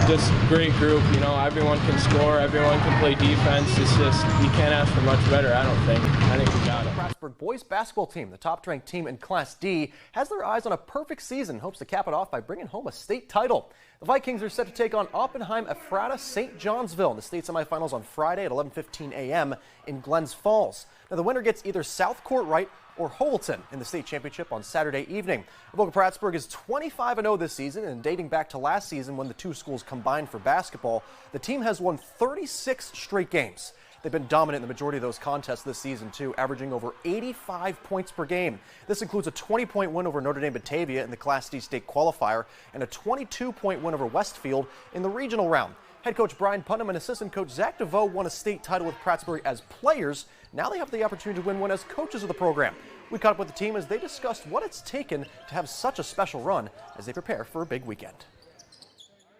Just great group. You know, everyone can score. Everyone can play defense. It's just you can't ask for much better. I don't think. I think we got it. Prattsburgh boys basketball team, the top-ranked team in Class D, has their eyes on a perfect season. Hopes to cap it off by bringing home a state title. The Vikings are set to take on Oppenheim Ephrata St. Johnsville in the state semifinals on Friday at 11:15 a.m. in Glens Falls. Now, the winner gets either South Court Right or Houlton in the state championship on Saturday evening. Avoca Prattsburgh is 25-0 this season, and dating back to last season when the two schools combined for basketball, the team has won 36 straight games. They've been dominant in the majority of those contests this season, too, averaging over 85 points per game. This includes a 20-point win over Notre Dame Batavia in the Class D state qualifier and a 22-point win over Westfield in the regional round. Head coach Brian Putnam and assistant coach Zach DeVoe won a state title with Prattsburgh as players. Now they have the opportunity to win one as coaches of the program. We caught up with the team as they discussed what it's taken to have such a special run as they prepare for a big weekend.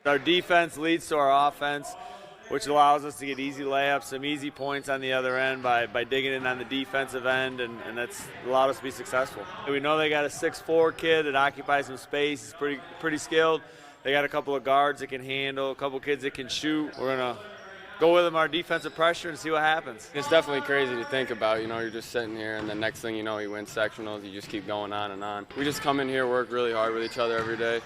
Our defense leads to our offense, which allows us to get easy layups, some easy points on the other end by digging in on the defensive end, and that's allowed us to be successful. We know they got a 6'4" kid that occupies some space. He's pretty skilled. They got a couple of guards that can handle, a couple kids that can shoot. We're going to go with them our defensive pressure and see what happens. It's definitely crazy to think about. You know, you're just sitting here, and the next thing you know, you win sectionals. You just keep going on and on. We just come in here, work really hard with each other every day,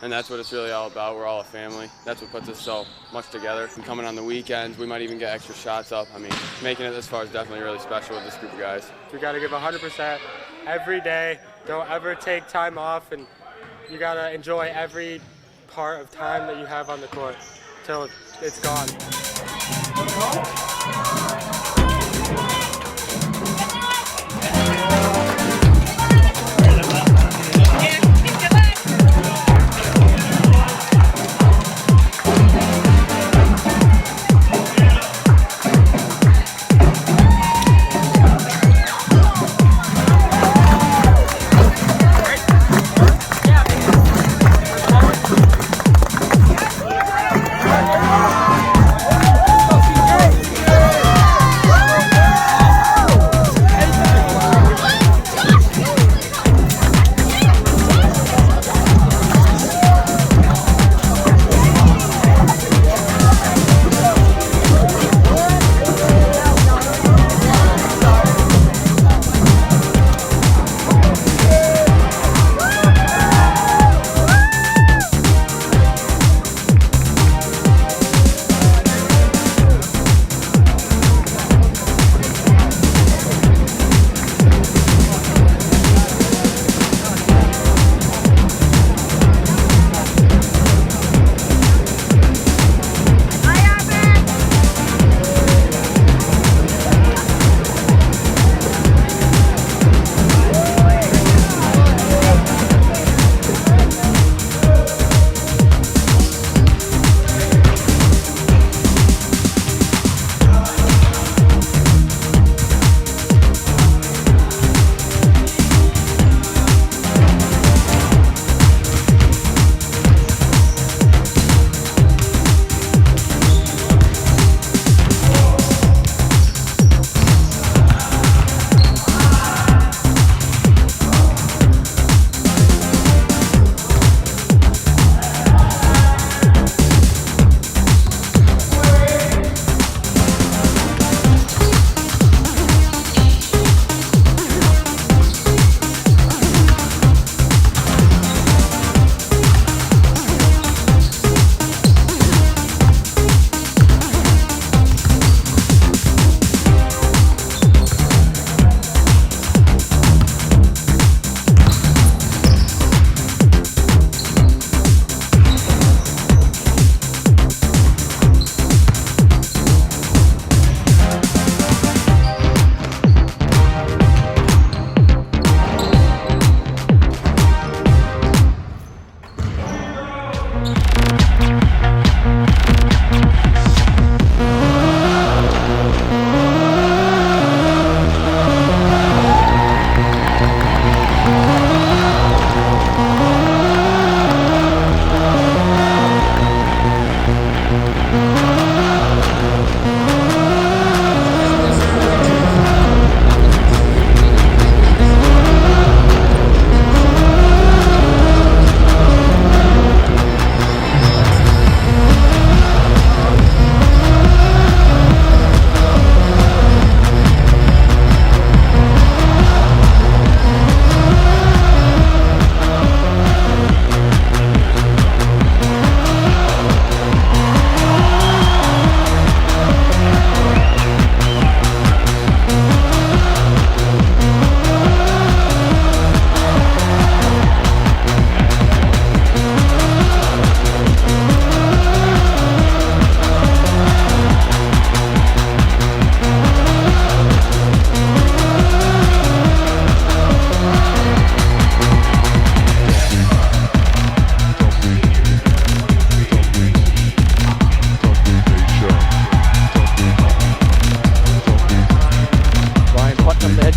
and that's what it's really all about. We're all a family. That's what puts us so much together. And coming on the weekends, we might even get extra shots up. I mean, making it this far is definitely really special with this group of guys. We got to give 100% every day. Don't ever take time off, and you got to enjoy every part of time that you have on the court till it's gone.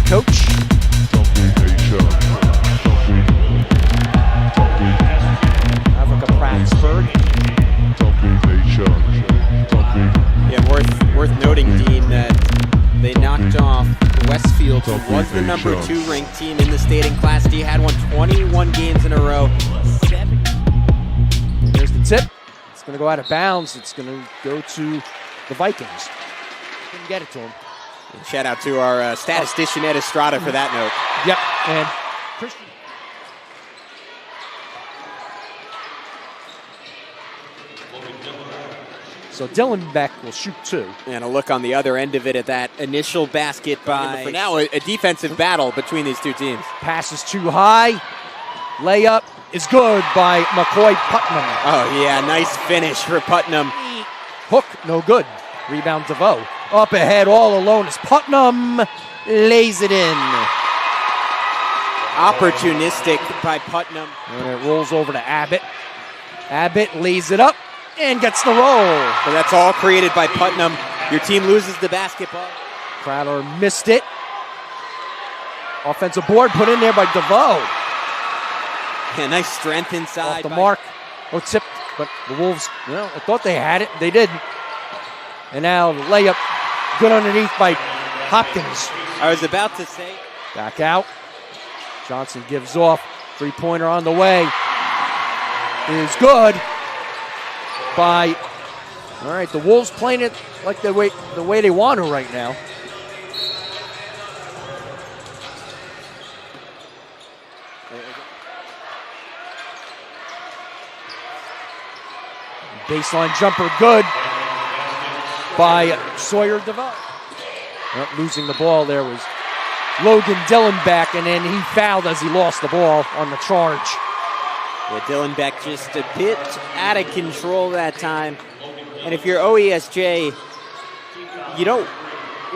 coach. Avoca Prattsburgh. Yeah, worth noting, Dean, that they knocked off Westfield, who was the number 2 ranked team in the state in Class D, had won 21 games in a row. There's the tip. It's going to go out of bounds. It's going to go to the Vikings. Couldn't get it to him. And shout out to our statistician Ed Estrada for that note. Yep, and Christian. So Dylan Beck will shoot 2. And a look on the other end of it at that initial basket by, for now, a defensive battle between these two teams. Pass is too high. Layup is good by McCoy Putnam. Oh, yeah, nice finish for Putnam. Hook, no good. Rebound DeVoe. Up ahead, all alone is Putnam. Lays it in. Opportunistic by Putnam. And it rolls over to Abbott. Abbott lays it up and gets the roll. But that's all created by Putnam. Your team loses the basketball. Crowder missed it. Offensive board put in there by DeVoe. Yeah, nice strength inside. Off the mark. Oh, tipped, but the Wolves, well, I thought they had it. They didn't. And now the layup, good underneath by Hopkins. I was about to say. Back out. Johnson gives off. 3-pointer on the way. Is good by, all right, the Wolves playing it like the way they want to right now. Baseline jumper good by Sawyer DeVoe. Well, losing the ball there was Logan Dillenbeck, and then he fouled as he lost the ball on the charge. Yeah, Dillenbeck just a bit out of control that time. And if you're OESJ, you don't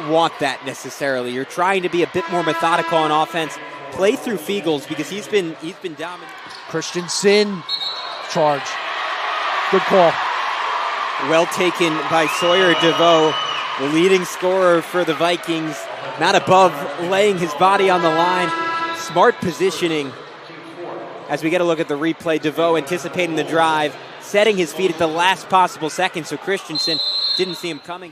want that necessarily. You're trying to be a bit more methodical on offense. Play through Fiegels because he's been dominant. Christensen, charge. Good call. Well taken by Sawyer DeVoe, the leading scorer for the Vikings. Not above laying his body on the line. Smart positioning. As we get a look at the replay, DeVoe anticipating the drive, setting his feet at the last possible second, so Christensen didn't see him coming.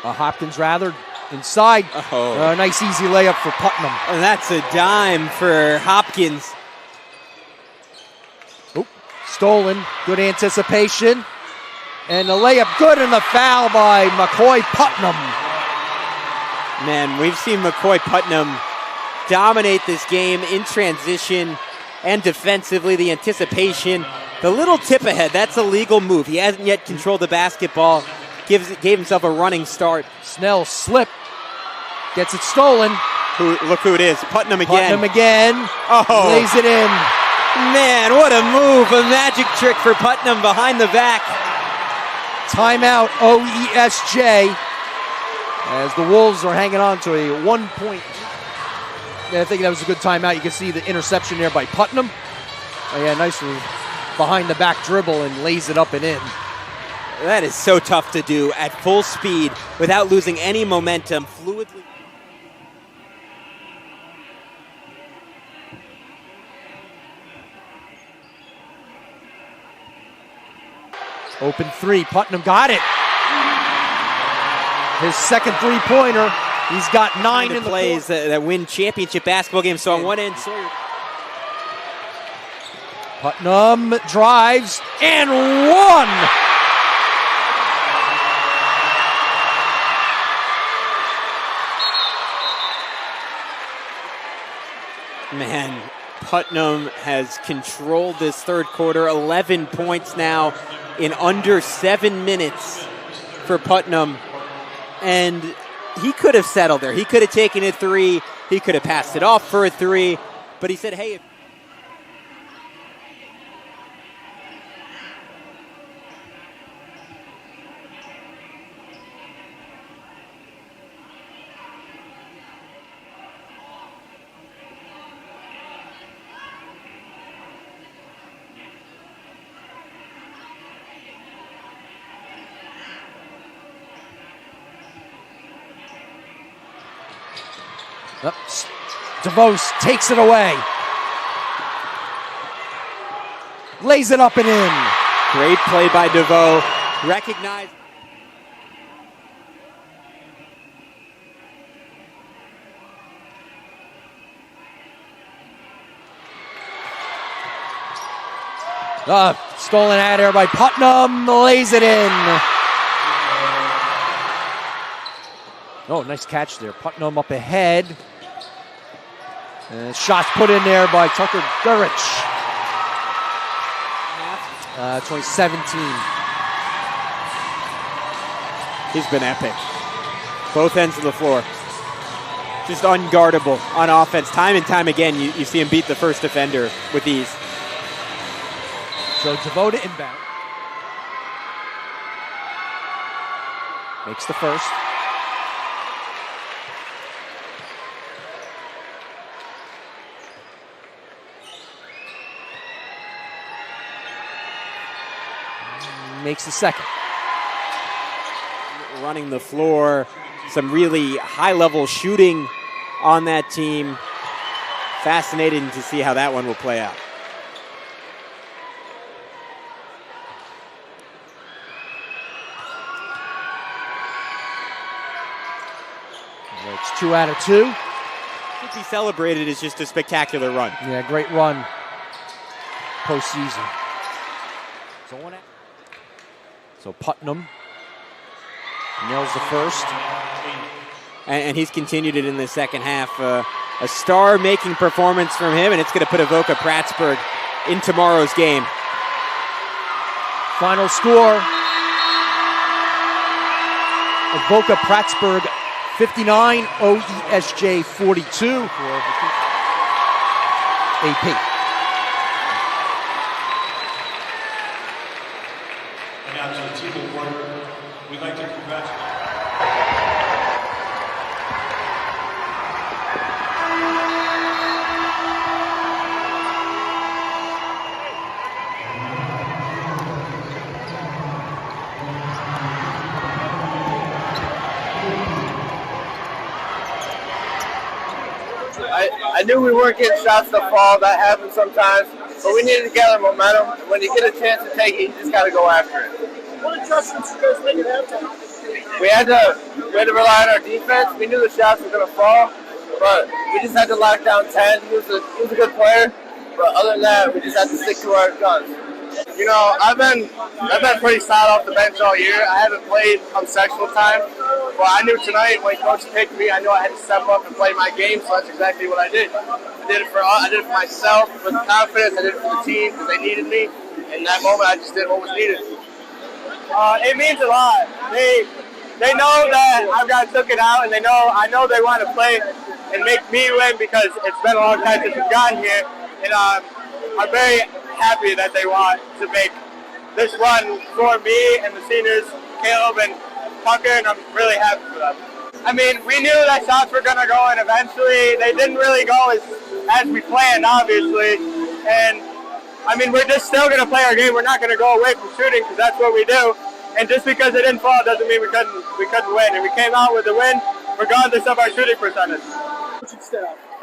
Hopkins rather inside. Nice easy layup for Putnam. And that's a dime for Hopkins. Oop, stolen. Good anticipation. And the layup good, and the foul by McCoy Putnam. Man, we've seen McCoy Putnam dominate this game in transition. and defensively, the anticipation, the little tip ahead, that's a legal move. He hasn't yet controlled the basketball, gave himself a running start. Snell slip, gets it stolen. Look who it is, Putnam again. Putnam again, lays it in. Man, what a move, a magic trick for Putnam behind the back. Timeout, OESJ, as the Wolves are hanging on to a 1 point. I think that was a good timeout. You can see the interception there by Putnam. Oh, yeah, nice behind the back dribble and lays it up and in. That is so tough to do at full speed without losing any momentum, fluidly. Open three, Putnam got it. His second three-pointer. He's got 9 in the plays that win championship basketball games. So on one end, Sawyer. Putnam drives and one. Man, Putnam has controlled this third quarter. 11 points now in under 7 minutes for Putnam. And he could have settled there. He could have taken a three. He could have passed it off for a three. But he said, hey. DeVos takes it away. Lays it up and in. Great play by DeVoe. Recognized. Stolen out there by Putnam. Lays it in. Oh, nice catch there. Putnam up ahead. And shots put in there by Tucker Gurich. 2017. He's been epic. Both ends of the floor. Just unguardable on offense. Time and time again, you see him beat the first defender with ease. So DeVoe to inbound. Makes the first. Makes the second. Running the floor, some really high-level shooting on that team. Fascinating to see how that one will play out. It's 2 out of 2. Should be celebrated as just a spectacular run. Yeah, great run. Postseason. So Putnam nails the first. And he's continued it in the second half. A star-making performance from him, and it's going to put Avoca Prattsburgh in tomorrow's game. Final score. Avoca Prattsburgh 59, OESJ 42 for AP. And now to the team award, we'd like to congratulate. I knew we weren't getting shots to fall. That happens sometimes. But we needed to gather momentum. When you get a chance to take it, you just got to go after it. What adjustments did you guys make at halftime? We had to rely on our defense. We knew the shots were going to fall, but we just had to lock down 10. He was a good player, but other than that, we just had to stick to our guns. You know, I've been pretty solid off the bench all year. I haven't played come sectional time, but I knew tonight when coach picked me, I knew I had to step up and play my game. So that's exactly what I did. I did it for myself with confidence. I did it for the team because they needed me. In that moment, I just did what was needed. It means a lot. They know that I've got took it out, and I know they want to play and make me win because it's been a long time since we've gotten here, and I'm very happy that they want to make this run for me and the seniors, Caleb and Tucker, and I'm really happy for them. I mean, we knew that shots were going to go in eventually. They didn't really go as we planned, obviously, and I mean, we're just still going to play our game. We're not going to go away from shooting because that's what we do. And just because it didn't fall doesn't mean we couldn't win. And we came out with a win regardless of our shooting percentage.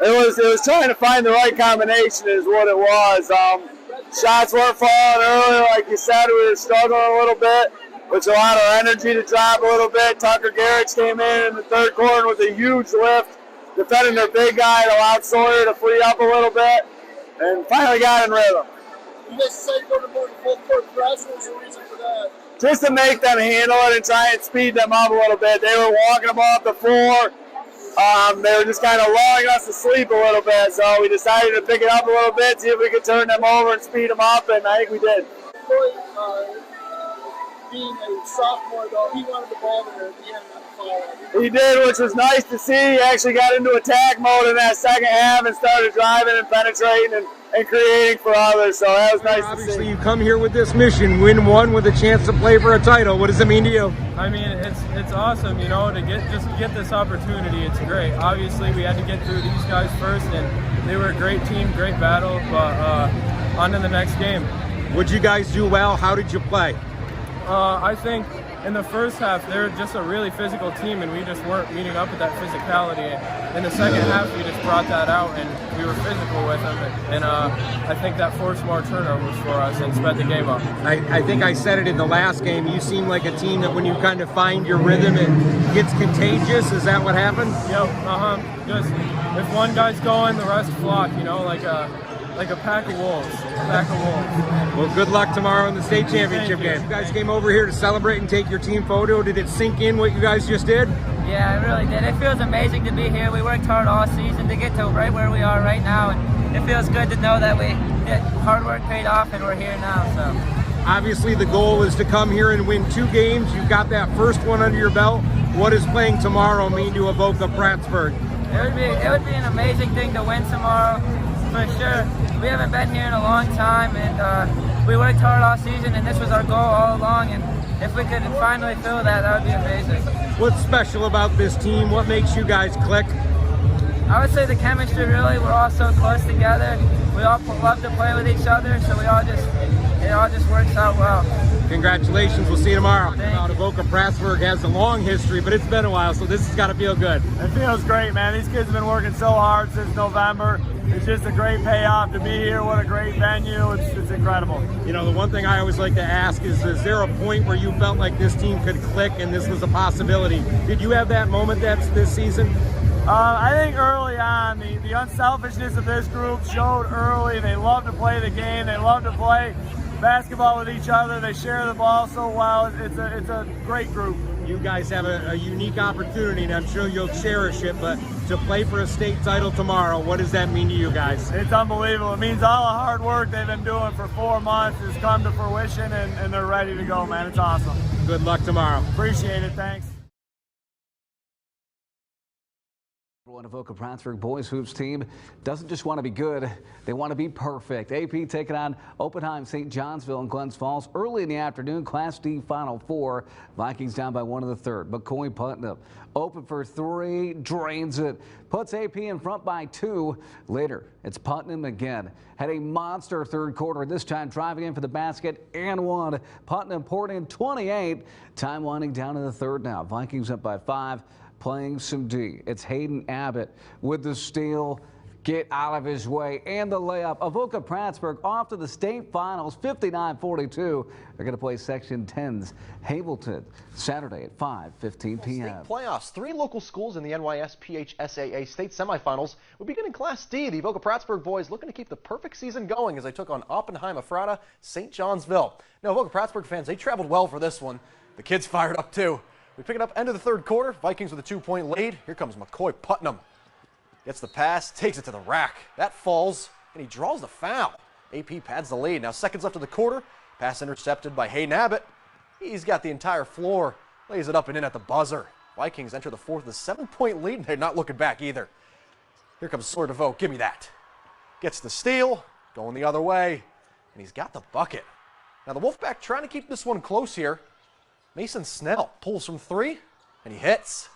It was trying to find the right combination is what it was. Shots weren't falling early, like you said. We were struggling a little bit, which allowed our energy to drop a little bit. Tucker Garrett came in the third quarter with a huge lift, defending their big guy. It allowed Sawyer to free up a little bit, and finally got in rhythm. You guys say go to more full court press. What was the reason for that? Just to make them handle it and try and speed them up a little bit. They were walking them off the floor. They were just kind of lulling us to sleep a little bit, so we decided to pick it up a little bit, see if we could turn them over and speed them up, and I think we did. Being a sophomore, though, he wanted the ball there at the end. He did, which was nice to see. He actually got into attack mode in that second half and started driving and penetrating and creating for others, so that was nice to see. Obviously, you come here with this mission, win one with a chance to play for a title. What does it mean to you? I mean, it's awesome, you know, to get this opportunity. It's great. Obviously, we had to get through these guys first, and they were a great team, great battle, but on to the next game. What'd you guys do well? How did you play? I think in the first half, they were just a really physical team, and we just weren't meeting up with that physicality. In the second half, we just brought that out, and we were physical with them. And I think that forced more turnovers for us and sped the game up. I think I said it in the last game. You seem like a team that when you kind of find your rhythm, it gets contagious. Is that what happened? Yep, Just if one guy's going, the rest flock, you know, like a pack of wolves. Well, good luck tomorrow in the state championship game. You guys came over here to celebrate and take your team photo. Did it sink in what you guys just did? Yeah, it really did. It feels amazing to be here. We worked hard all season to get to right where we are right now, and it feels good to know that hard work paid off and we're here now. So obviously the goal is to come here and win 2 games. You've got that first one under your belt. What does playing tomorrow mean to Avoca Prattsburgh? It would be an amazing thing to win tomorrow, for sure. We haven't been here in a long time, and we worked hard all season, and this was our goal all along, and if we could finally fill that, that would be amazing. What's special about this team? What makes you guys click? I would say the chemistry, really. We're all so close together. We all love to play with each other, so it all just works out well. Congratulations. We'll see you tomorrow. Avoca Prattsburgh has a long history, but it's been a while, so this has got to feel good. It feels great, man. These kids have been working so hard since November. It's just a great payoff to be here. What a great venue. It's incredible. You know, the one thing I always like to ask is there a point where you felt like this team could click and this was a possibility? Did you have that moment this season? I think early on, the unselfishness of this group showed early. They love to play the game. They love to play basketball with each other. They share the ball so well. It's a great group. You guys have a unique opportunity, and I'm sure you'll cherish it, but to play for a state title tomorrow, what does that mean to you guys? It's unbelievable. It means all the hard work they've been doing for 4 months has come to fruition, and they're ready to go, man. It's awesome. Good luck tomorrow. Appreciate it. Thanks. Avoca Prattsburgh boys hoops team doesn't just want to be good, they want to be perfect. AP taking on Oppenheim, St. Johnsville, and Glens Falls early in the afternoon. Class D Final 4. Vikings down by 1 in the third. McCoy Putnam open for 3, drains it, puts AP in front by 2. Later, it's Putnam again. Had a monster third quarter, this time driving in for the basket and 1. Putnam poured in 28. Time winding down in the third now. Vikings up by 5. Playing some D. It's Hayden Abbott with the steal. get out of his way. And the layup. Avoca Prattsburgh off to the state finals, 59-42. They're going to play Section 10's Hableton Saturday at 5:15 p.m. State playoffs. 3 local schools in the NYSPHSAA state semifinals will begin in Class D. The Avoca Prattsburgh boys looking to keep the perfect season going as they took on Oppenheim Ephrata St. Johnsville. Now, Avoca Prattsburgh fans, they traveled well for this one. The kids fired up too. We pick it up end of the third quarter. Vikings with a 2-point lead. Here comes McCoy Putnam. Gets the pass, takes it to the rack. That falls, and he draws the foul. AP pads the lead. Now seconds left of the quarter. Pass intercepted by Hayden Abbott. He's got the entire floor. Lays it up and in at the buzzer. Vikings enter the fourth with a 7-point lead, and they're not looking back either. Here comes Sawyer DeVoe. Give me that. Gets the steal, going the other way, and he's got the bucket. Now the Wolfpack trying to keep this one close here. Mason Snell pulls from 3, and he hits.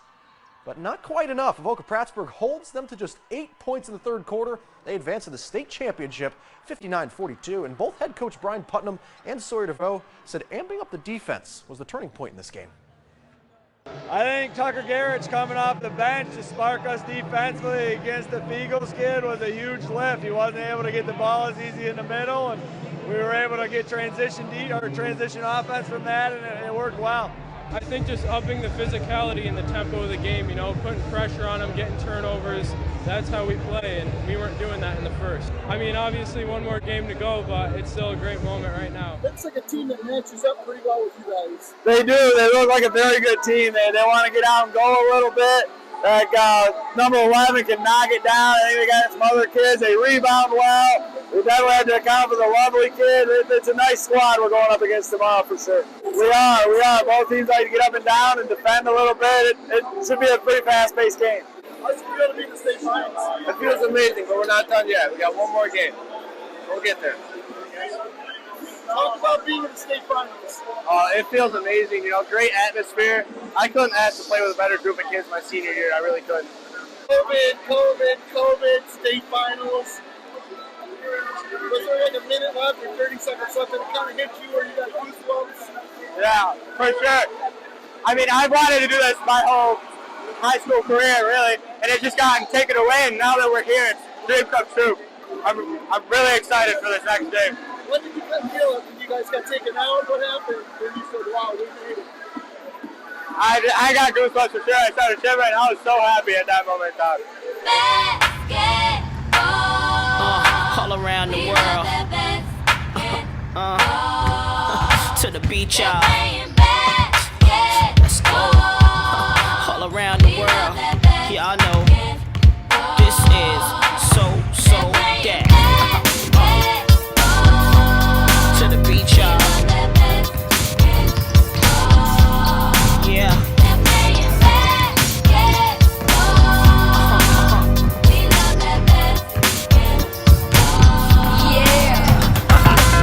But not quite enough. Avoca Prattsburgh holds them to just 8 points in the third quarter. They advance to the state championship, 59-42. And both head coach Brian Putnam and Sawyer DeVoe said amping up the defense was the turning point in this game. I think Tucker Garrett's coming off the bench to spark us defensively against the Eagles kid was a huge lift. He wasn't able to get the ball as easy in the middle, and we were able to get transition offense from that, and it worked well. I think just upping the physicality and the tempo of the game, you know, putting pressure on them, getting turnovers, that's how we play, and we weren't doing that in the first. I mean, obviously one more game to go, but it's still a great moment right now. Looks like a team that matches up pretty well with you guys. They do. They look like a very good team. They want to get out and go a little bit. Like number 11 can knock it down. I think we got some other kids. They rebound well. We definitely have to account for the lovely kid. It's a nice squad we're going up against tomorrow for sure. We are. Both teams like to get up and down and defend a little bit. It should be a pretty fast-paced game. How's it feel to be in the state finals? It feels amazing, but we're not done yet. We got one more game. We'll get there. Talk about being in the state finals. It feels amazing. You know, great atmosphere. I couldn't ask to play with a better group of kids my senior year. I really couldn't. COVID, state finals. Was there like a minute left or 30 seconds left and it kind of hit you where you got goosebumps? Yeah, for sure. I mean, I wanted to do this my whole high school career, really, and it just gotten taken away, and now that we're here, it's dream come true. I'm really excited for this next game. What did you guys feel after you guys got taken out? What happened? When you said, wow, we made it. I got goosebumps for sure. I started shivering. I was so happy at that moment in time. All around the world. To the beach, y'all. Let's go. All around the world. Y'all know this is so that. To the beach, y'all. Yeah.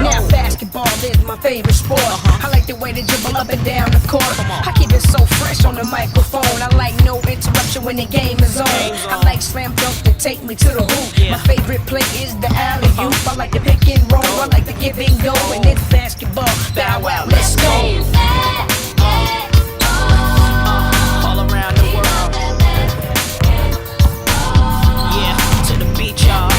Now basketball is my favorite sport. I like the way they dribble up and down the court. I keep it so fresh on the microphone. I like no interruption when the game is on. I like slam dunk to take me to the hoop. My favorite play is the alley-oop. I like the pick and roll. I like the give and go. And it's basketball. Bow wow, let's go. All around the world. Yeah, to the beach, y'all.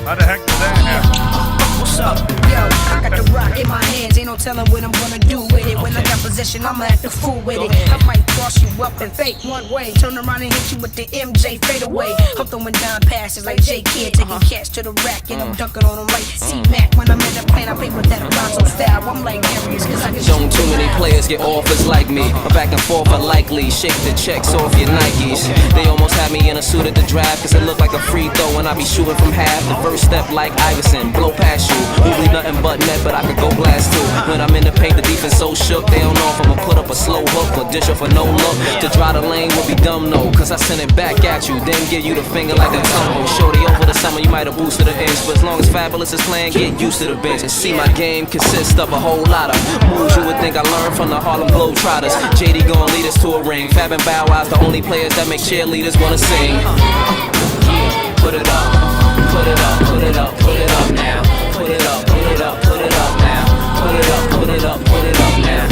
How the heck did that happen? What's up? Yo, I got the rock in my hands. Ain't no telling what I'm gonna do with it. When I got possession, I'ma act the fool with it. I might cross you up and fake one way. Turn around and hit you with the MJ fadeaway. I'm throwing down passes like J Kidd. Taking catch to the rack and I'm dunking on them like C-Mac. When I'm in the plane, I play with that Alonzo style. I'm like Darius, cause I can Don't too many players get offers like me. I'm back and forth unlikely. Shake the checks off your Nikes. They almost had me in a suit at the draft, cause it looked like a free throw and I be shooting from half. The first step like Iverson, blow past you. Usually nothing but net, but I could go blast too. When I'm in the paint, the defense so shook. They don't know if I'ma put up a slow hook or dish off a no look. To dry the lane would be dumb, no, cause I send it back at you, then give you the finger like a tumble. Shorty, over the summer you might have boosted the inch, but as long as Fabulous is playing, get used to the bench. And see, my game consists of a whole lot of moves you would think I learned from the Harlem Globetrotters. JD gon' lead us to a ring. Fab and Bow Wow's the only players that make cheerleaders wanna sing. Put it up, put it up, put it up, put it up now. Put it up, put it up, put it up now. Put it up, put it up, put it up now.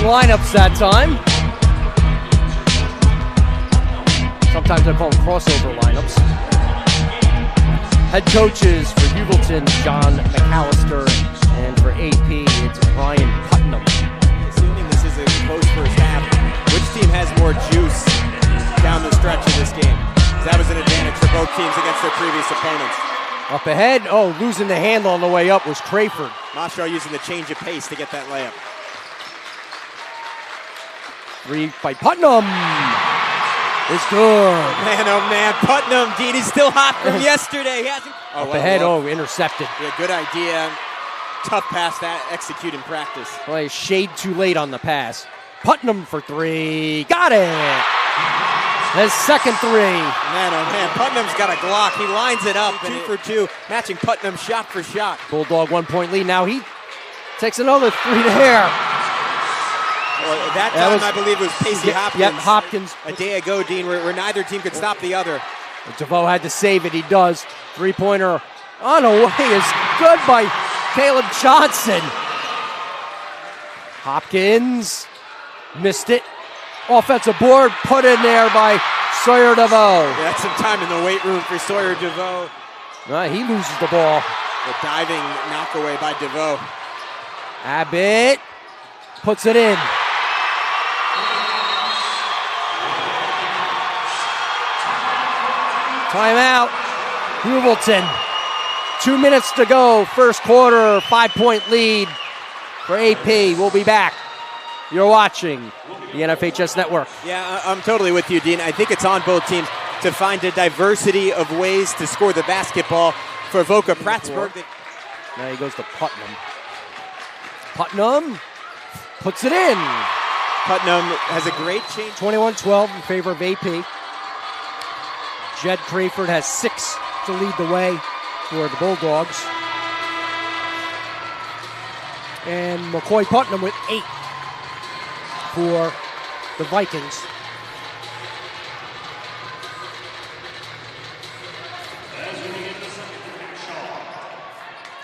lineups that time. Sometimes I call them crossover lineups. Head coaches for Hubleton, John McAllister, and for AP, it's Brian Putnam. Assuming this is a close first half, which team has more juice down the stretch of this game? That was an advantage for both teams against their previous opponents. Up ahead, losing the handle on the way up was Crayford. Mashaw using the change of pace to get that layup. 3 by Putnam. It's good. Man, oh man, Putnam, Dean, he's still hot from yesterday. He hasn't. Up ahead, intercepted. Yeah, good idea. Tough pass to execute in practice. Play shade too late on the pass. Putnam for 3. Got it. His second 3. Man, oh man, Putnam's got a Glock. He lines it up. 2 for 2, matching Putnam shot for shot. Bulldog 1-point lead. Now he takes another 3 there. Well, that time, I believe it was Pacey Hopkins. Yep, Hopkins. A day ago, Dean, where neither team could stop the other. DeVoe had to save it. He does. 3-pointer on the way is good by Caleb Johnson. Hopkins missed it. Offensive board put in there by Sawyer DeVoe. Yeah, that's some time in the weight room for Sawyer DeVoe. He loses the ball. The diving knockaway by DeVoe. Abbott puts it in. Timeout. Hubleton. 2 minutes to go. First quarter, 5-point lead for AP. We'll be back. You're watching the NFHS Network. Yeah, I'm totally with you, Dean. I think it's on both teams to find a diversity of ways to score the basketball for Avoca Prattsburgh. Now he goes to Putnam. Putnam puts it in. Putnam has a great change. 21-12 in favor of AP. Jed Crayford has 6 to lead the way for the Bulldogs. And McCoy Putnam with 8 for the Vikings.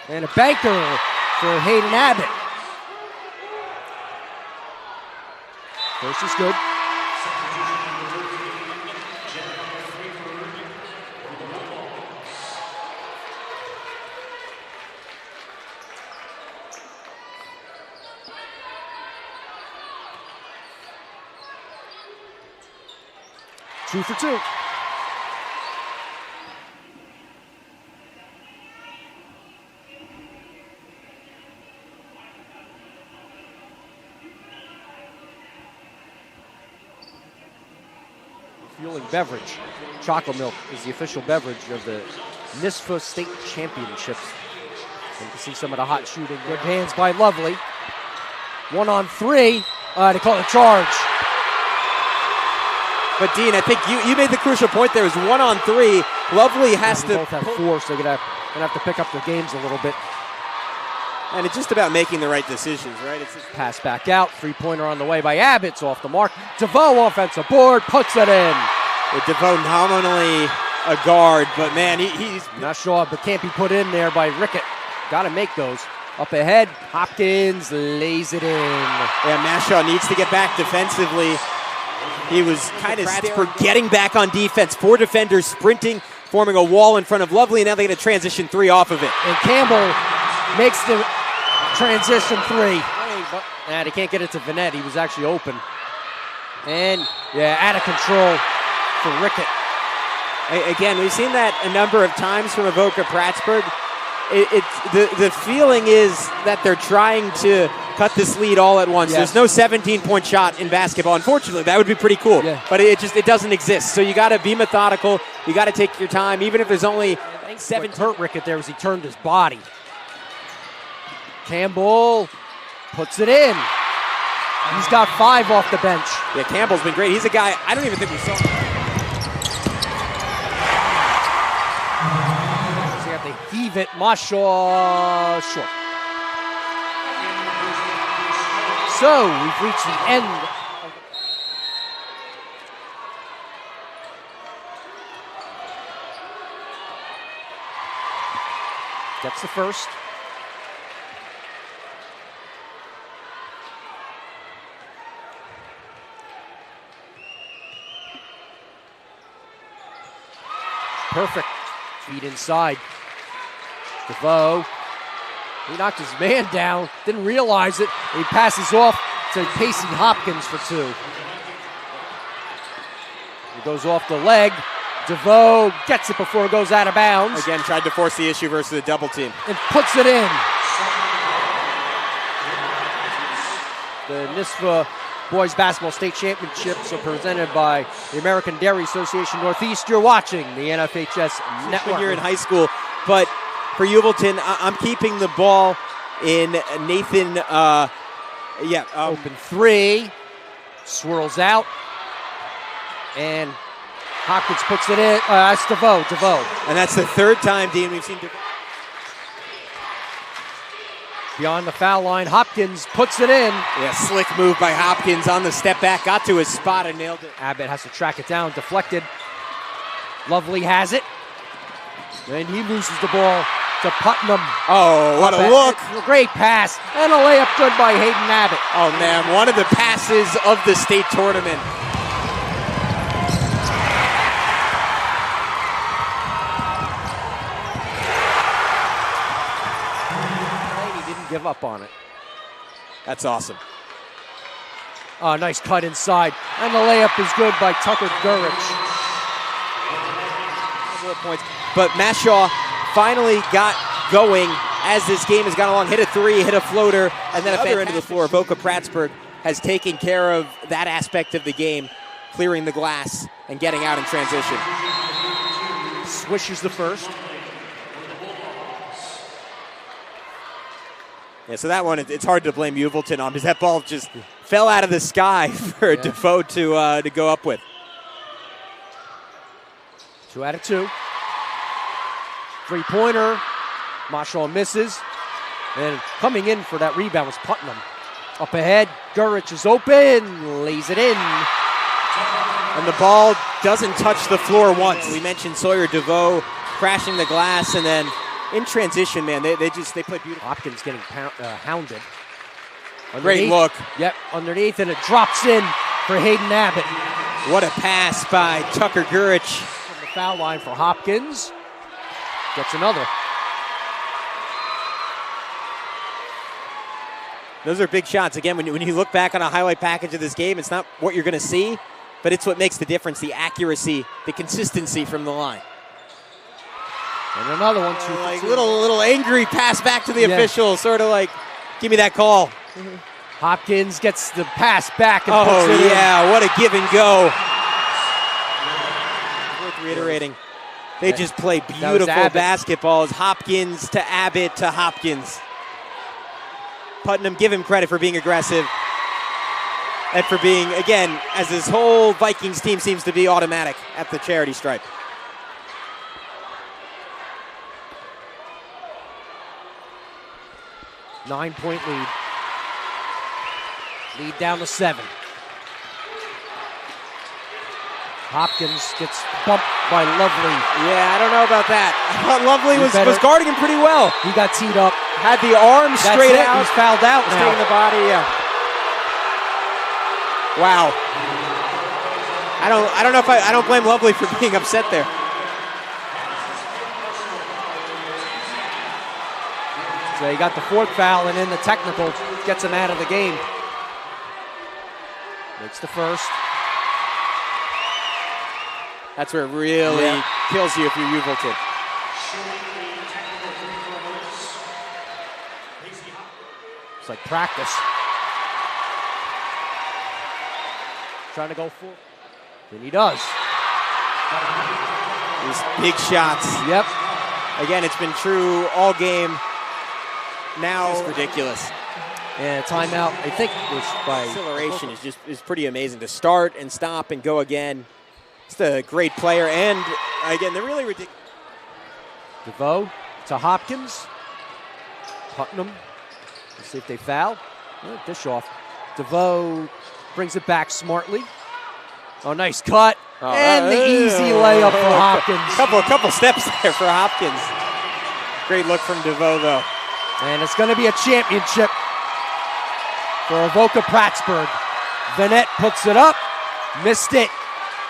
And a banker for Hayden Abbott. First is good. Two for 2. Fueling beverage. Chocolate milk is the official beverage of the NISFA State Championships. And you can see some of the hot shooting. Good hands by Lovely. 1 on 3. To call a charge. But Dean, I think you made the crucial point there. It was 1 on 3. Lovely has to both have 4, so they're gonna have to pick up their games a little bit. And it's just about making the right decisions, right? It's just pass back out. 3-pointer on the way by Abbott's off the mark. DeVoe offensive board puts it in. With DeVoe nominally a guard, but man, he's not sure, but can't be put in there by Rickett. Got to make those. Up ahead, Hopkins lays it in. Yeah, Mashaw needs to get back defensively. He was kind of getting back on defense. 4 defenders sprinting, forming a wall in front of Lovely, and now they get a transition 3 off of it. And Campbell makes the transition 3. And he can't get it to Vanette. He was actually open. And, out of control for Rickett. Again, we've seen that a number of times from Avoca Prattsburgh. The feeling is that they're trying to cut this lead all at once. Yes. There's no 17-point shot in basketball. Unfortunately, that would be pretty cool. Yeah. But it doesn't exist. So you got to be methodical. You got to take your time, even if there's only 7. What hurt Rickett there was he turned his body. Campbell puts it in. He's got 5 off the bench. Yeah, Campbell's been great. He's a guy I don't even think we saw. They heave it. Mashaw short. So we've reached the end. Gets the first. perfect. Feet inside. DeVoe. He knocked his man down. Didn't realize it. He passes off to Casey Hopkins for 2. He goes off the leg. DeVoe gets it before it goes out of bounds. Again, tried to force the issue versus the double team. And puts it in. The NISFA Boys Basketball State Championships are presented by the American Dairy Association Northeast. You're watching the NFHS Network. When you're in high school. But for Uvalton, I'm keeping the ball in Nathan. Open 3. Swirls out. And Hopkins puts it in. That's DeVoe. And that's the 3rd time, Dean, we've seen DeVoe. Beyond the foul line, Hopkins puts it in. Yeah, slick move by Hopkins on the step back. Got to his spot and nailed it. Abbott has to track it down. Deflected. Lovely has it. And he loses the ball to Putnam. Oh, what a look. Great pass. And a layup good by Hayden Abbott. Oh, man, one of the passes of the state tournament. Give up on it. That's awesome. Oh, nice cut inside. And the layup is good by Tucker Gurich. Points. But Mashaw finally got going as this game has gone along. Hit a 3, hit a floater, and then at the other end of the floor, Avoca Prattsburgh has taken care of that aspect of the game, clearing the glass and getting out in transition. Swishes the first. Yeah, so that one, it's hard to blame Uvalton on because that ball just fell out of the sky for DeVoe to go up with. 2 out of 2. 3-pointer. Mashaw misses. And coming in for that rebound was Putnam. Up ahead, Gurich is open, lays it in. And the ball doesn't touch the floor once. We mentioned Sawyer DeVoe crashing the glass, and then in transition, man, they play beautiful. Hopkins getting hounded. Great look. Yep, underneath, and it drops in for Hayden Abbott. What a pass by Tucker Gurich. From the foul line for Hopkins. Gets another. Those are big shots. Again, when you look back on a highlight package of this game, it's not what you're going to see, but it's what makes the difference, the accuracy, the consistency from the line. And another one, like little angry pass back to the official, sort of like, give me that call. Hopkins gets the pass back and puts it in. What a give and go. Worth reiterating. They just play beautiful basketball. It's Hopkins to Abbott to Hopkins. Putnam, give him credit for being aggressive and for being, again, as this whole Vikings team seems to be automatic at the charity stripe. Nine-point lead. Lead down to 7. Hopkins gets bumped by Lovely. Yeah, I don't know about that. I thought Lovely was guarding him pretty well. He got teed up. Had the arm straight out. He's fouled out now. Taking the body, Wow. I don't know if I don't blame Lovely for being upset there. So he got the 4th foul, and in the technical, gets him out of the game. Makes the 1st. That's where it really kills you if you're Uvalton. It's like practice. Trying to go full. And he does. These big shots. Yep. Again, it's been true all game. Now it's ridiculous. And timeout, I think, was by acceleration is pretty amazing to start and stop and go again. Just a great player, and again, they're really ridiculous. DeVoe to Hopkins. Putnam. Let's see if they foul. Oh, dish off. DeVoe brings it back smartly. Oh, nice cut. And the easy layup for Hopkins. Couple steps there for Hopkins. Great look from DeVoe, though. And it's going to be a championship for Avoca Prattsburgh. Vanette puts it up, missed it,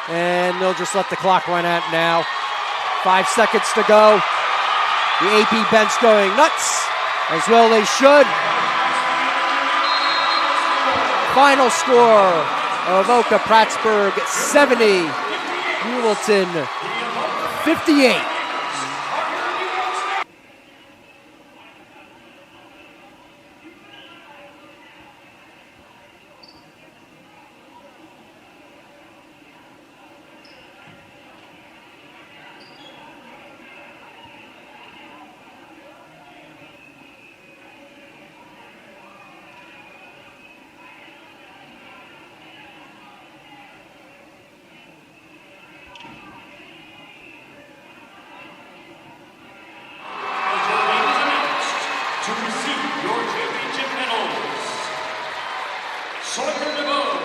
and they'll just let the clock run out now. 5 seconds to go. The AB bench going nuts, as well they should. Final score, Avoca Prattsburgh 70, Hamilton 58. To receive your championship medals, Sawyer DeVoe,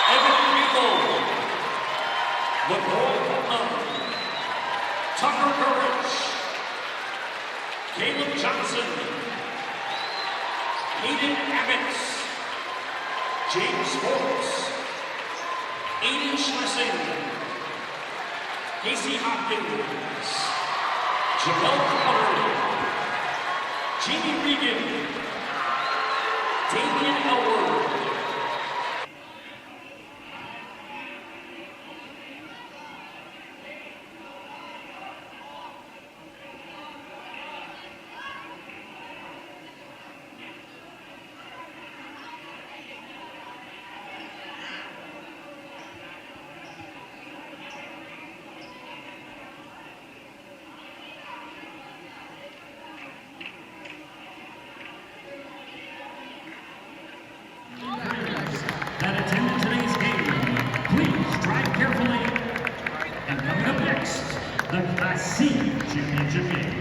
Evan Riegel, LeBroy Putnam, Tucker Courage, Caleb Johnson, Hayden Abbott, James Forbes, Aiden Schlesing, Casey Hopkins, Jamel Carter, Jamie Regan, Damian Elward. That attended today's game, please drive carefully. And coming up next, the Class C Championship game.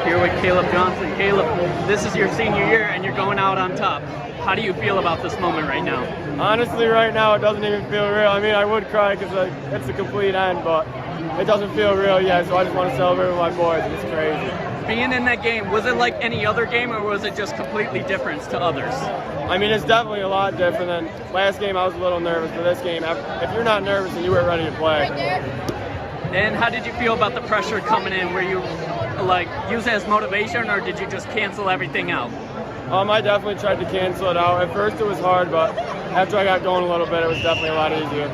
Here with Caleb Johnson. Caleb, this is your senior year and you're going out on top. How do you feel about this moment right now? Honestly, right now it doesn't even feel real. I mean, I would cry because it's a complete end, but it doesn't feel real yet, so I just want to celebrate with my boys. It's crazy. Being in that game, was it like any other game or was it just completely different to others? I mean, it's definitely a lot different than last game. I was a little nervous, but this game, if you're not nervous, then you weren't ready to play. And how did you feel about the pressure coming in? Were you like use it as motivation or did you just cancel everything out? I definitely tried to cancel it out. At first it was hard, but after I got going a little bit, it was definitely a lot easier.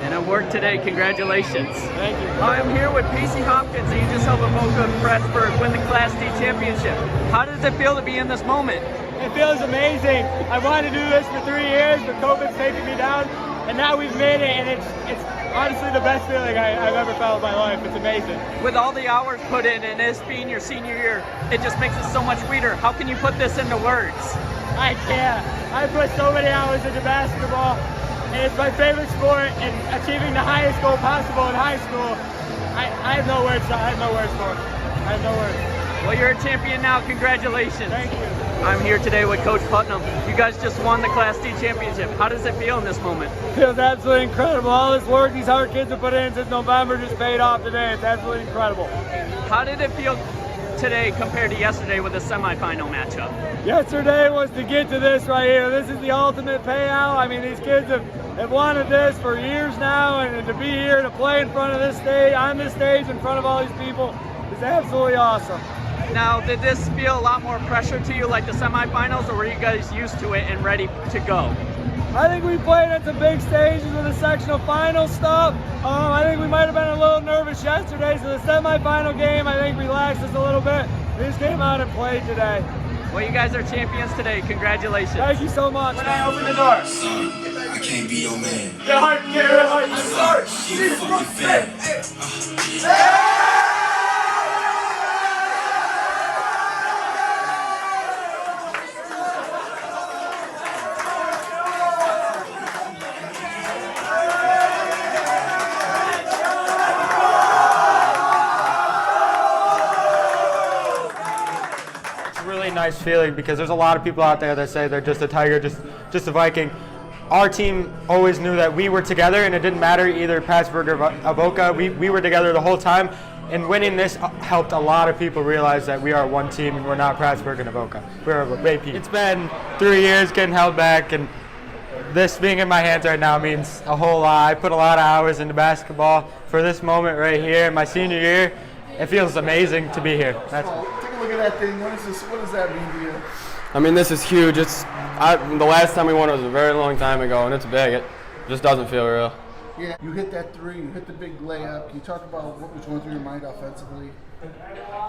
And it worked today. Congratulations. Thank you. I'm here with Casey Hopkins, and you just helped Avoca and Prattsburgh win the Class D championship. How does it feel to be in this moment? It feels amazing. I wanted to do this for 3 years, but COVID's taking me down, and now we've made it, and it's honestly the best feeling I've ever felt in my life. It's amazing. With all the hours put in and this being your senior year, it just makes it so much sweeter. How can you put this into words? I can't. I put so many hours into basketball, and it's my favorite sport, and achieving the highest goal possible in high school. I have no words. I have no words for it. I have no words. Well, you're a champion now. Congratulations. Thank you. I'm here today with Coach Putnam. You guys just won the Class D championship. How does it feel in this moment? It feels absolutely incredible. All this work these hard kids have put in since November just paid off today. It's absolutely incredible. How did it feel today compared to yesterday with the semifinal matchup? Yesterday was to get to this right here. This is the ultimate payout. I mean, these kids have wanted this for years now, and to be here to play in front of this stage, on this stage in front of all these people is absolutely awesome. Now, did this feel a lot more pressure to you like the semifinals, or were you guys used to it and ready to go? I think we played at some big stages with the sectional final stuff. I think we might have been a little nervous yesterday, so the semifinal game I think relaxed us a little bit. We just came out and played today. Well, you guys are champions today. Congratulations. Thank you so much. When I open the doors. I can't be your man. Get hard, get real hard, you start. She a fucking fan. Nice feeling because there's a lot of people out there that say they're just a Tiger, just a Viking. Our team always knew that we were together, and it didn't matter either Prattsburgh or Avoca. We were together the whole time, and winning this helped a lot of people realize that we are one team and we're not Prattsburgh and Avoca. We're a repeat. It's been 3 years getting held back, and this being in my hands right now means a whole lot. I put a lot of hours into basketball for this moment right here in my senior year. It feels amazing to be here. Look at that thing. What does that mean to you? I mean, this is huge. The last time we won it was a very long time ago, and it's big. It just doesn't feel real. Yeah, you hit that three. You hit the big layup. Can you talk about what was going through your mind offensively?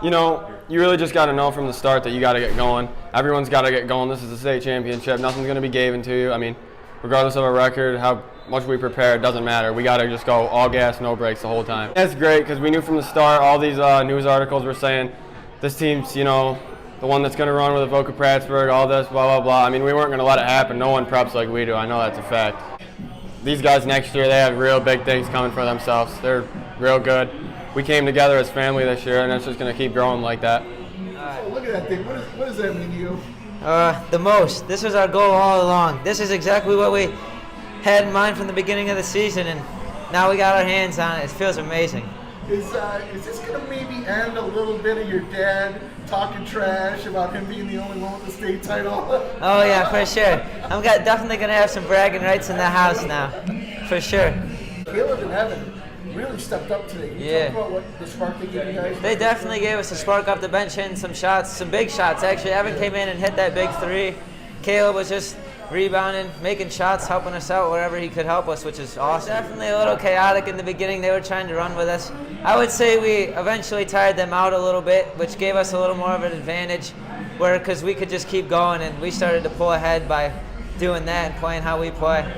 You know, you really just got to know from the start that you got to get going. Everyone's got to get going. This is a state championship. Nothing's going to be given to you. I mean, regardless of our record, how much we prepare, it doesn't matter. We got to just go all gas, no brakes the whole time. That's great because we knew from the start, all these news articles were saying, this team's, you know, the one that's going to run with Avoca Prattsburgh, all this, blah, blah, blah. I mean, we weren't going to let it happen. No one preps like we do. I know that's a fact. These guys next year, they have real big things coming for themselves. They're real good. We came together as family this year, and it's just going to keep growing like that. So look at that thing. What does that mean to you? The most. This was our goal all along. This is exactly what we had in mind from the beginning of the season, and now we got our hands on it. It feels amazing. Is this going to maybe end a little bit of your dad talking trash about him being the only one with the state title? Oh yeah, for sure. I'm definitely going to have some bragging rights in the house now, for sure. Caleb and Evan really stepped up today. Can you talk about what the spark they gave you guys? They definitely gave us a spark off the bench, hitting some shots, some big shots actually. Evan came in and hit that big three. Caleb was just rebounding, making shots, helping us out wherever he could help us, which is awesome. Definitely a little chaotic in the beginning. They were trying to run with us. I would say we eventually tired them out a little bit, which gave us a little more of an advantage, because we could just keep going, and we started to pull ahead by doing that and playing how we play.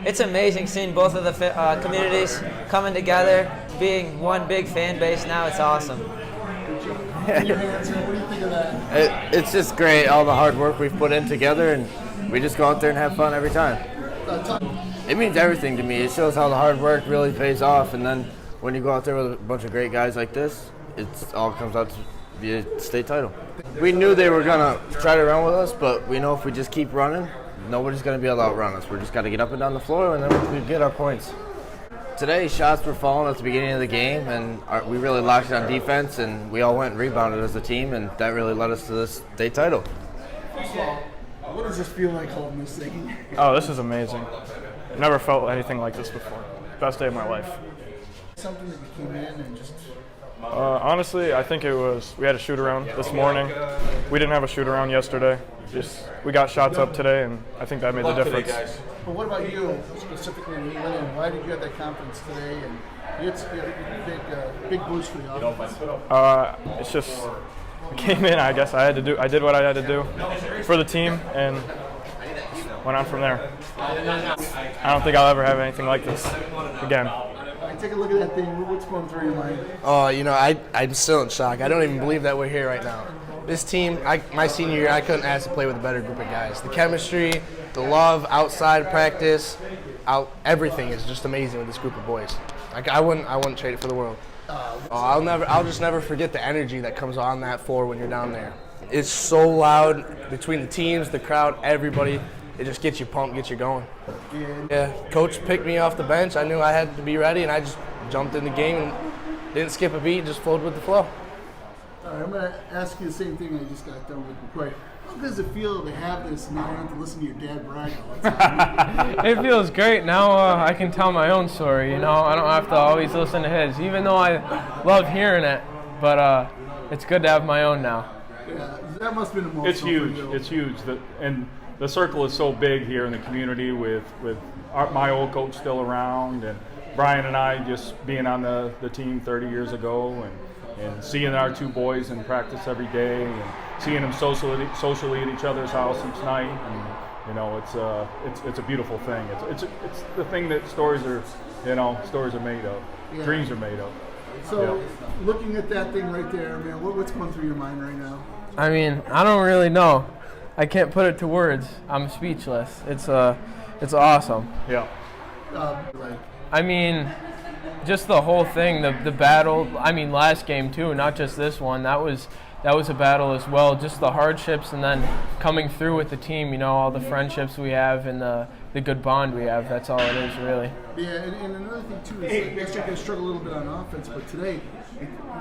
It's amazing seeing both of the communities coming together, being one big fan base now. It's awesome. What do you think of that? It's just great, all the hard work we've put in together, and we just go out there and have fun every time. It means everything to me. It shows how the hard work really pays off, and then when you go out there with a bunch of great guys like this, it all comes out to be a state title. We knew they were going to try to run with us, but we know if we just keep running, nobody's going to be able to outrun us. We're just got to get up and down the floor, and then we get our points. Today, shots were falling at the beginning of the game, and we really locked it on defense, and we all went and rebounded as a team, and that really led us to this state title. First of all, what does this feel like holding this thing? Oh, this is amazing. Never felt anything like this before. Best day of my life. Something that you came in and just... Honestly, I think it was, we had a shoot around this morning. We didn't have a shoot around yesterday. We got shots up today, and I think that made the difference. But what about you, specifically when you went in? Why did you have that confidence today? And you had a big boost for the offense. It's just, I came in, I guess I did what I had to do for the team, and went on from there. I don't think I'll ever have anything like this again. Take a look at that thing. What's going through your mind? Oh, you know, I'm still in shock. I don't even believe that we're here right now. This team, my senior year, I couldn't ask to play with a better group of guys. The chemistry, the love, outside practice, everything is just amazing with this group of boys. I wouldn't trade it for the world. I'll just never forget the energy that comes on that floor when you're down there. It's so loud between the teams, the crowd, everybody. It just gets you pumped, gets you going. Yeah, coach picked me off the bench. I knew I had to be ready, and I just jumped in the game and didn't skip a beat, just flowed with the flow. All right, I'm going to ask you the same thing I just got done with before. How does it feel to have this and not have to listen to your dad brag all the time? It feels great. Now I can tell my own story, you know. I don't have to always listen to his, even though I love hearing it. But it's good to have my own now. Yeah, that must have been emotional. It's huge. For you. It's huge. And the circle is so big here in the community with my old coach still around, and Brian and I just being on the team 30 years ago, and And seeing our two boys in practice every day, and seeing them socially at each other's house each night, and you know, it's a beautiful thing. It's the thing that stories are made of, Yeah. dreams are made of. So, Yeah. looking at that thing right there, man, what's going through your mind right now? I mean, I don't really know. I can't put it to words. I'm speechless. It's awesome. Yeah. I mean, just the whole thing, the battle. I mean, last game too, not just this one. That was a battle as well. Just the hardships, and then coming through with the team. You know, all the friendships we have and the good bond we have. That's all it is, really. Yeah, and another thing too is like, yesterday you guys struggled a little bit on offense, but today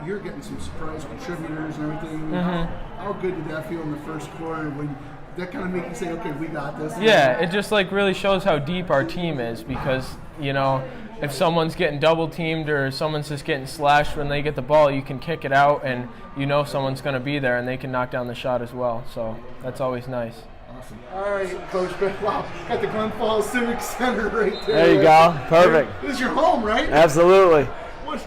you're getting some surprise contributors and everything. How good did that feel in the first quarter when that kind of make you say, okay, we got this? Yeah, it just like really shows how deep our team is, because you know, if someone's getting double teamed or someone's just getting slashed when they get the ball, you can kick it out and you know someone's going to be there and they can knock down the shot as well. So that's always nice. Awesome. All right, Coach. Wow, got the Glen Falls Civic Center right there. There you go. Perfect. This is your home, right? Absolutely.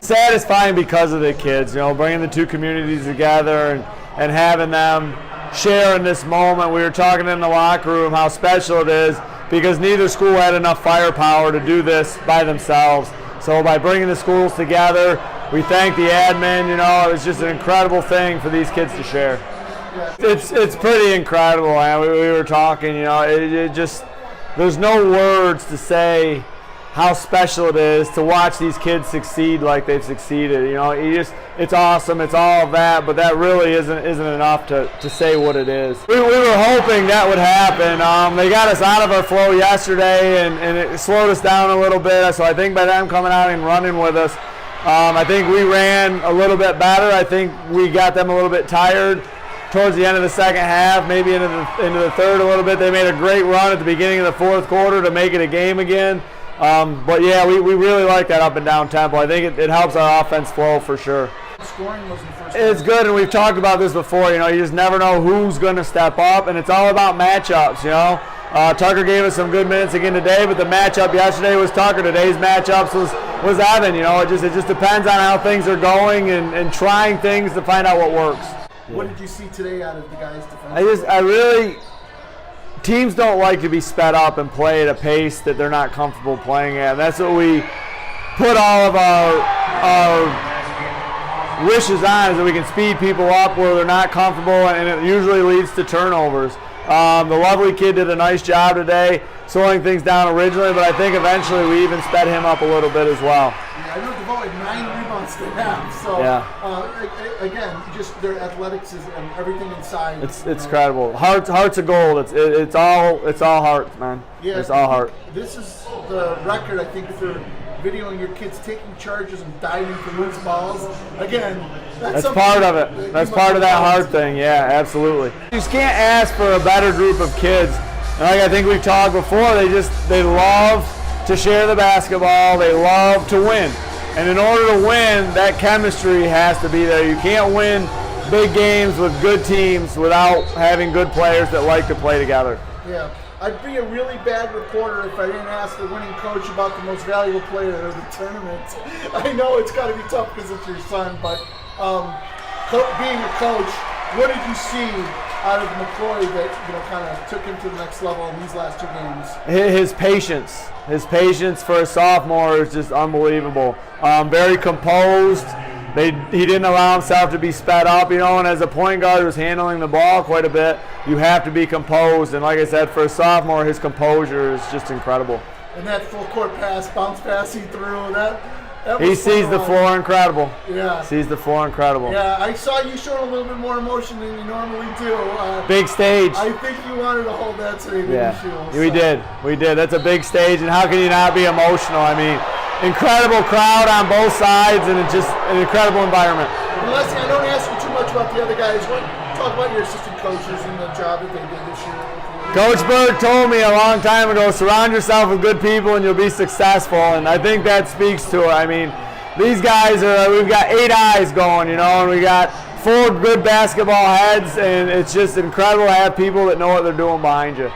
Satisfying because of the kids, you know, bringing the two communities together and having them share in this moment. We were talking in the locker room how special it is because neither school had enough firepower to do this by themselves. So by bringing the schools together, we thank the admin. You know, it was just an incredible thing for these kids to share. It's pretty incredible. We were talking, you know, it just, there's no words to say how special it is to watch these kids succeed like they've succeeded. You know, it's awesome. It's all of that, but that really isn't enough to say what it is. We were hoping that would happen. They got us out of our flow yesterday, and it slowed us down a little bit. So I think by them coming out and running with us, I think we ran a little bit better. I think we got them a little bit tired towards the end of the second half, maybe into the third a little bit. They made a great run at the beginning of the fourth quarter to make it a game again. But yeah, we really like that up and down tempo. I think it helps our offense flow for sure. Scoring was in the first. It's good, and we've talked about this before. You know, you just never know who's going to step up, and it's all about matchups. You know, Tucker gave us some good minutes again today, but the matchup yesterday was Tucker. Today's matchups was Evan. You know, it just depends on how things are going and trying things to find out what works. What did you see today out of the guys' defense? I really. Teams don't like to be sped up and play at a pace that they're not comfortable playing at. And that's what we put all of our wishes on, is that we can speed people up where they're not comfortable, and it usually leads to turnovers. The lovely kid did a nice job today slowing things down originally, but I think eventually we even sped him up a little bit as well. Yeah, I know DeVoe had 9 rebounds to have. So again, just their athletics and everything inside. It's incredible. Hearts of gold. It's all heart, man. Yeah, it's all heart. This is the record, I think, for videoing your kids taking charges and diving for loose balls. Again, that's part of it. That's part of that heart thing. Yeah, absolutely. You just can't ask for a better group of kids. And like I think we've talked before, they love to share the basketball. They love to win. And in order to win, that chemistry has to be there. You can't win big games with good teams without having good players that like to play together. Yeah. I'd be a really bad reporter if I didn't ask the winning coach about the most valuable player of the tournament. I know it's got to be tough because it's your son, but being a coach, what did you see out of McCoy that kind of took him to the next level in these last 2 games? His patience for a sophomore is just unbelievable. Very composed. He didn't allow himself to be sped up, you know, and as a point guard who's handling the ball quite a bit, you have to be composed. And like I said, for a sophomore, his composure is just incredible. And that full court pass, bounce pass he threw, that he sees the floor incredible. Yeah. Sees the floor incredible. Yeah, I saw you showing a little bit more emotion than you normally do. Big stage. I think you wanted to hold that today, didn't you? We did. That's a big stage, and how can you not be emotional? I mean, incredible crowd on both sides, and it's just an incredible environment. And Leslie, I don't ask you too much about the other guys. Talk about your assistant coaches and the job that they did this year. Coach Berg told me a long time ago, surround yourself with good people and you'll be successful, and I think that speaks to it. I mean, these guys we've got 8 eyes going, you know, and we got 4 good basketball heads, and it's just incredible to have people that know what they're doing behind you.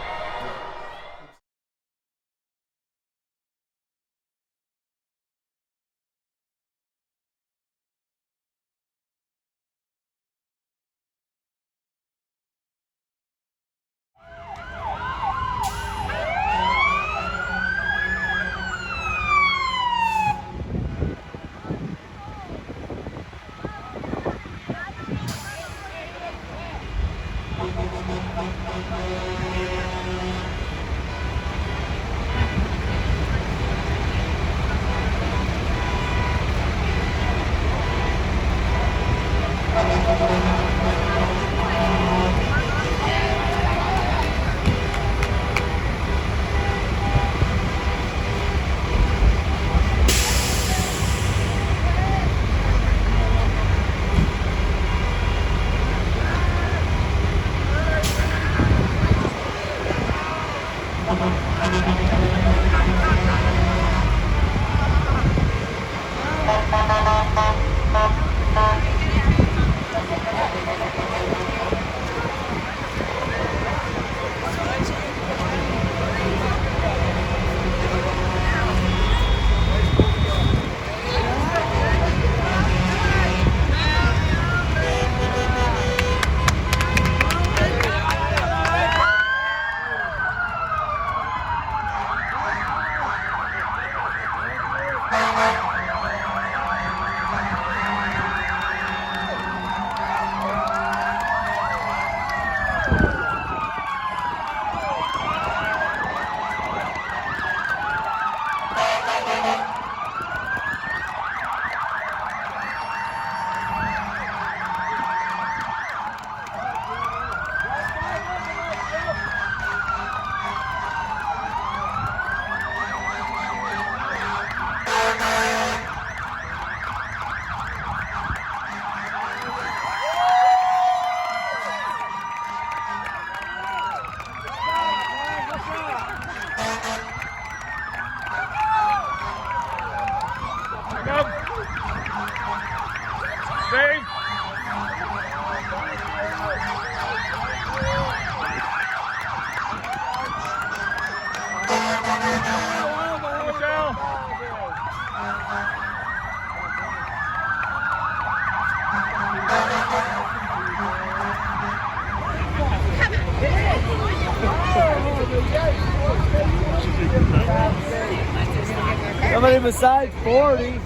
Somebody besides 40.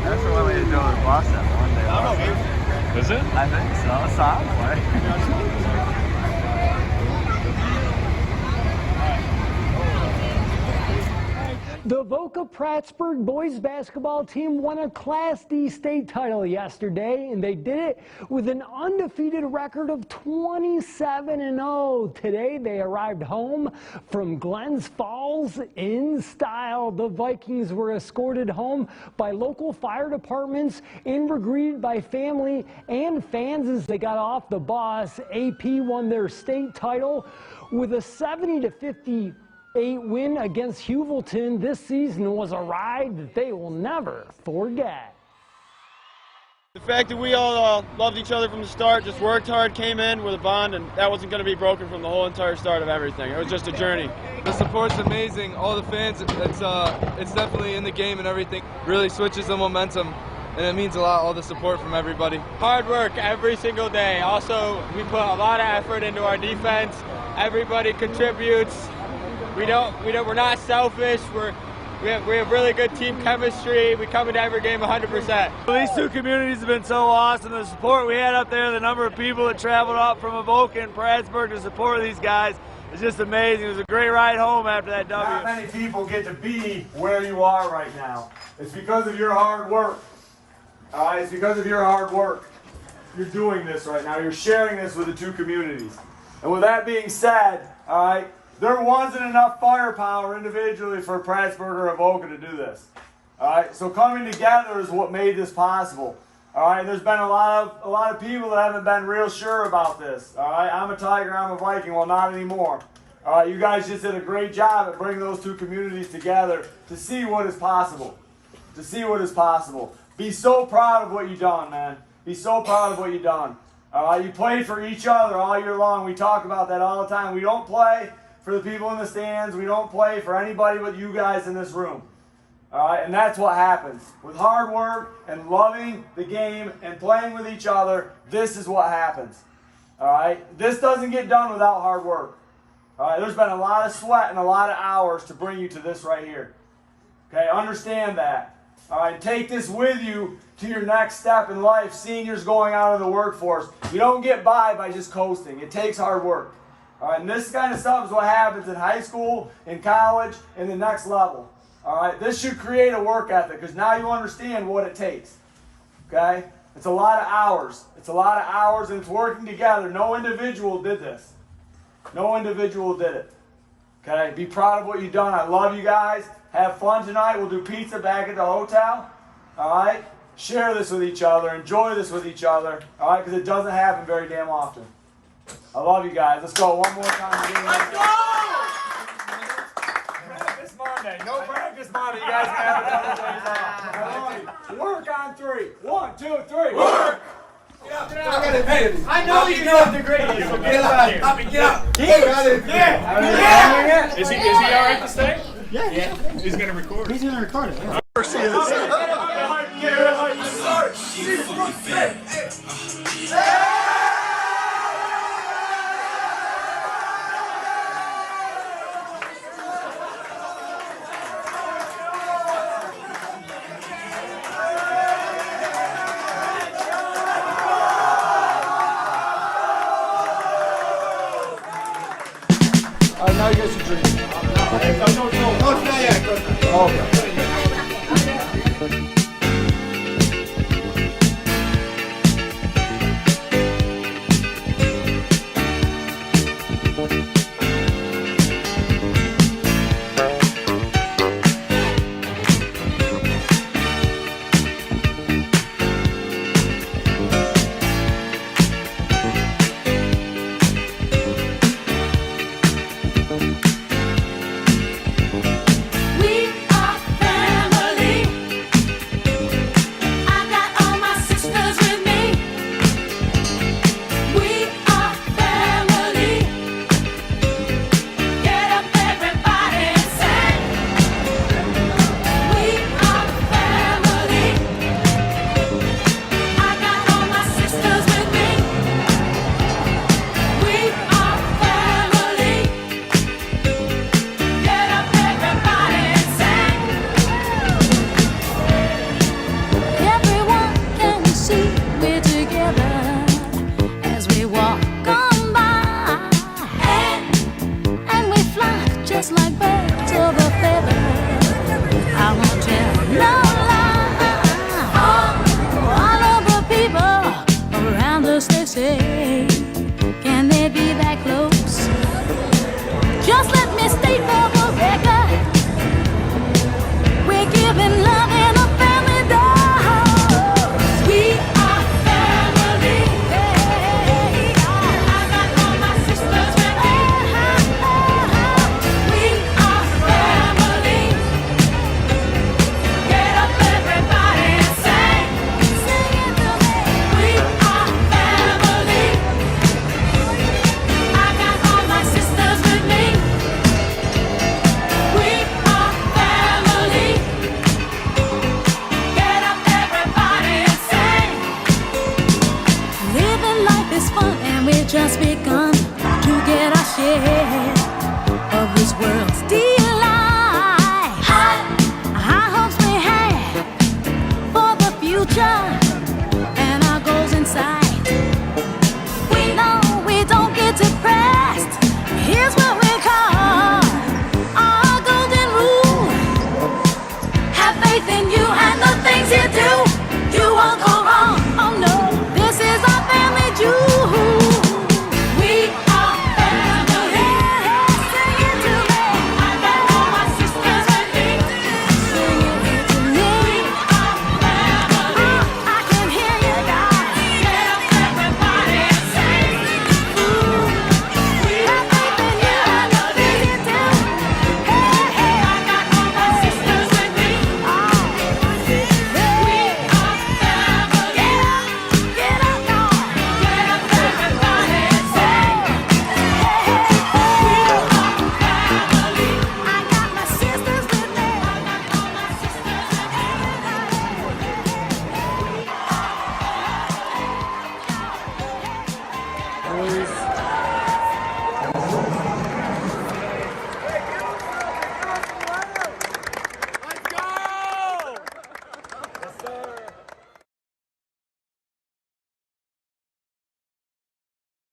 That's the one way to do it with Boston one day. Is it? I think so. Sounds The Avoca Prattsburgh boys basketball team won a Class D state title yesterday, and they did it with an undefeated record of 27-0. Today, they arrived home from Glens Falls in style. The Vikings were escorted home by local fire departments and were greeted by family and fans as they got off the bus. AP won their state title with a 70-58 win against Hewelton. This season was a ride that they will never forget. The fact that we all loved each other from the start, just worked hard, came in with a bond, and that wasn't going to be broken from the whole entire start of everything. It was just a journey. The support's amazing. All the fans, it's definitely in the game and everything. Really switches the momentum, and it means a lot, all the support from everybody. Hard work every single day. Also, we put a lot of effort into our defense. Everybody contributes. We're not selfish. We have really good team chemistry. We come into every game 100%. These two communities have been so awesome. The support we had up there, the number of people that traveled up from Avoca and Prattsburgh to support these guys is just amazing. It was a great ride home after that W. Not many people get to be where you are right now. It's because of your hard work. All right, it's because of your hard work. You're doing this right now. You're sharing this with the two communities. And with that being said, all right, there wasn't enough firepower individually for Prattsburgh or Avoca to do this. All right, so coming together is what made this possible. All right, there's been a lot of people that haven't been real sure about this. All right, I'm a Tiger, I'm a Viking. Well, not anymore. All right, you guys just did a great job at bringing those two communities together to see what is possible. To see what is possible. Be so proud of what you've done, man. Be so proud of what you've done. All right, you played for each other all year long. We talk about that all the time. We don't play for the people in the stands. We don't play for anybody but you guys in this room. All right, and that's what happens. With hard work and loving the game and playing with each other, this is what happens. All right, this doesn't get done without hard work. All right, there's been a lot of sweat and a lot of hours to bring you to this right here. Okay, understand that. All right, take this with you to your next step in life. Seniors going out into the workforce. You don't get by just coasting. It takes hard work. All right, and this kind of stuff is what happens in high school, in college, and the next level. All right, this should create a work ethic because now you understand what it takes. Okay? It's a lot of hours. It's a lot of hours and it's working together. No individual did this. No individual did it. Okay? Be proud of what you've done. I love you guys. Have fun tonight. We'll do pizza back at the hotel. All right? Share this with each other. Enjoy this with each other. All right? Because it doesn't happen very damn often. I love you guys. Let's go one more time. Let's go! Practice Monday. No practice Monday. You guys can have a couple days off. I love you. Work on 3. 1, 2, 3. Work! Get up. Hey, I know you know the greatest. So get up. Get up. Yeah. Is he all right to stay? Yeah. He's going to record. He's going to record it. Yeah. Of course he is. Now you guys should drink. Just begun.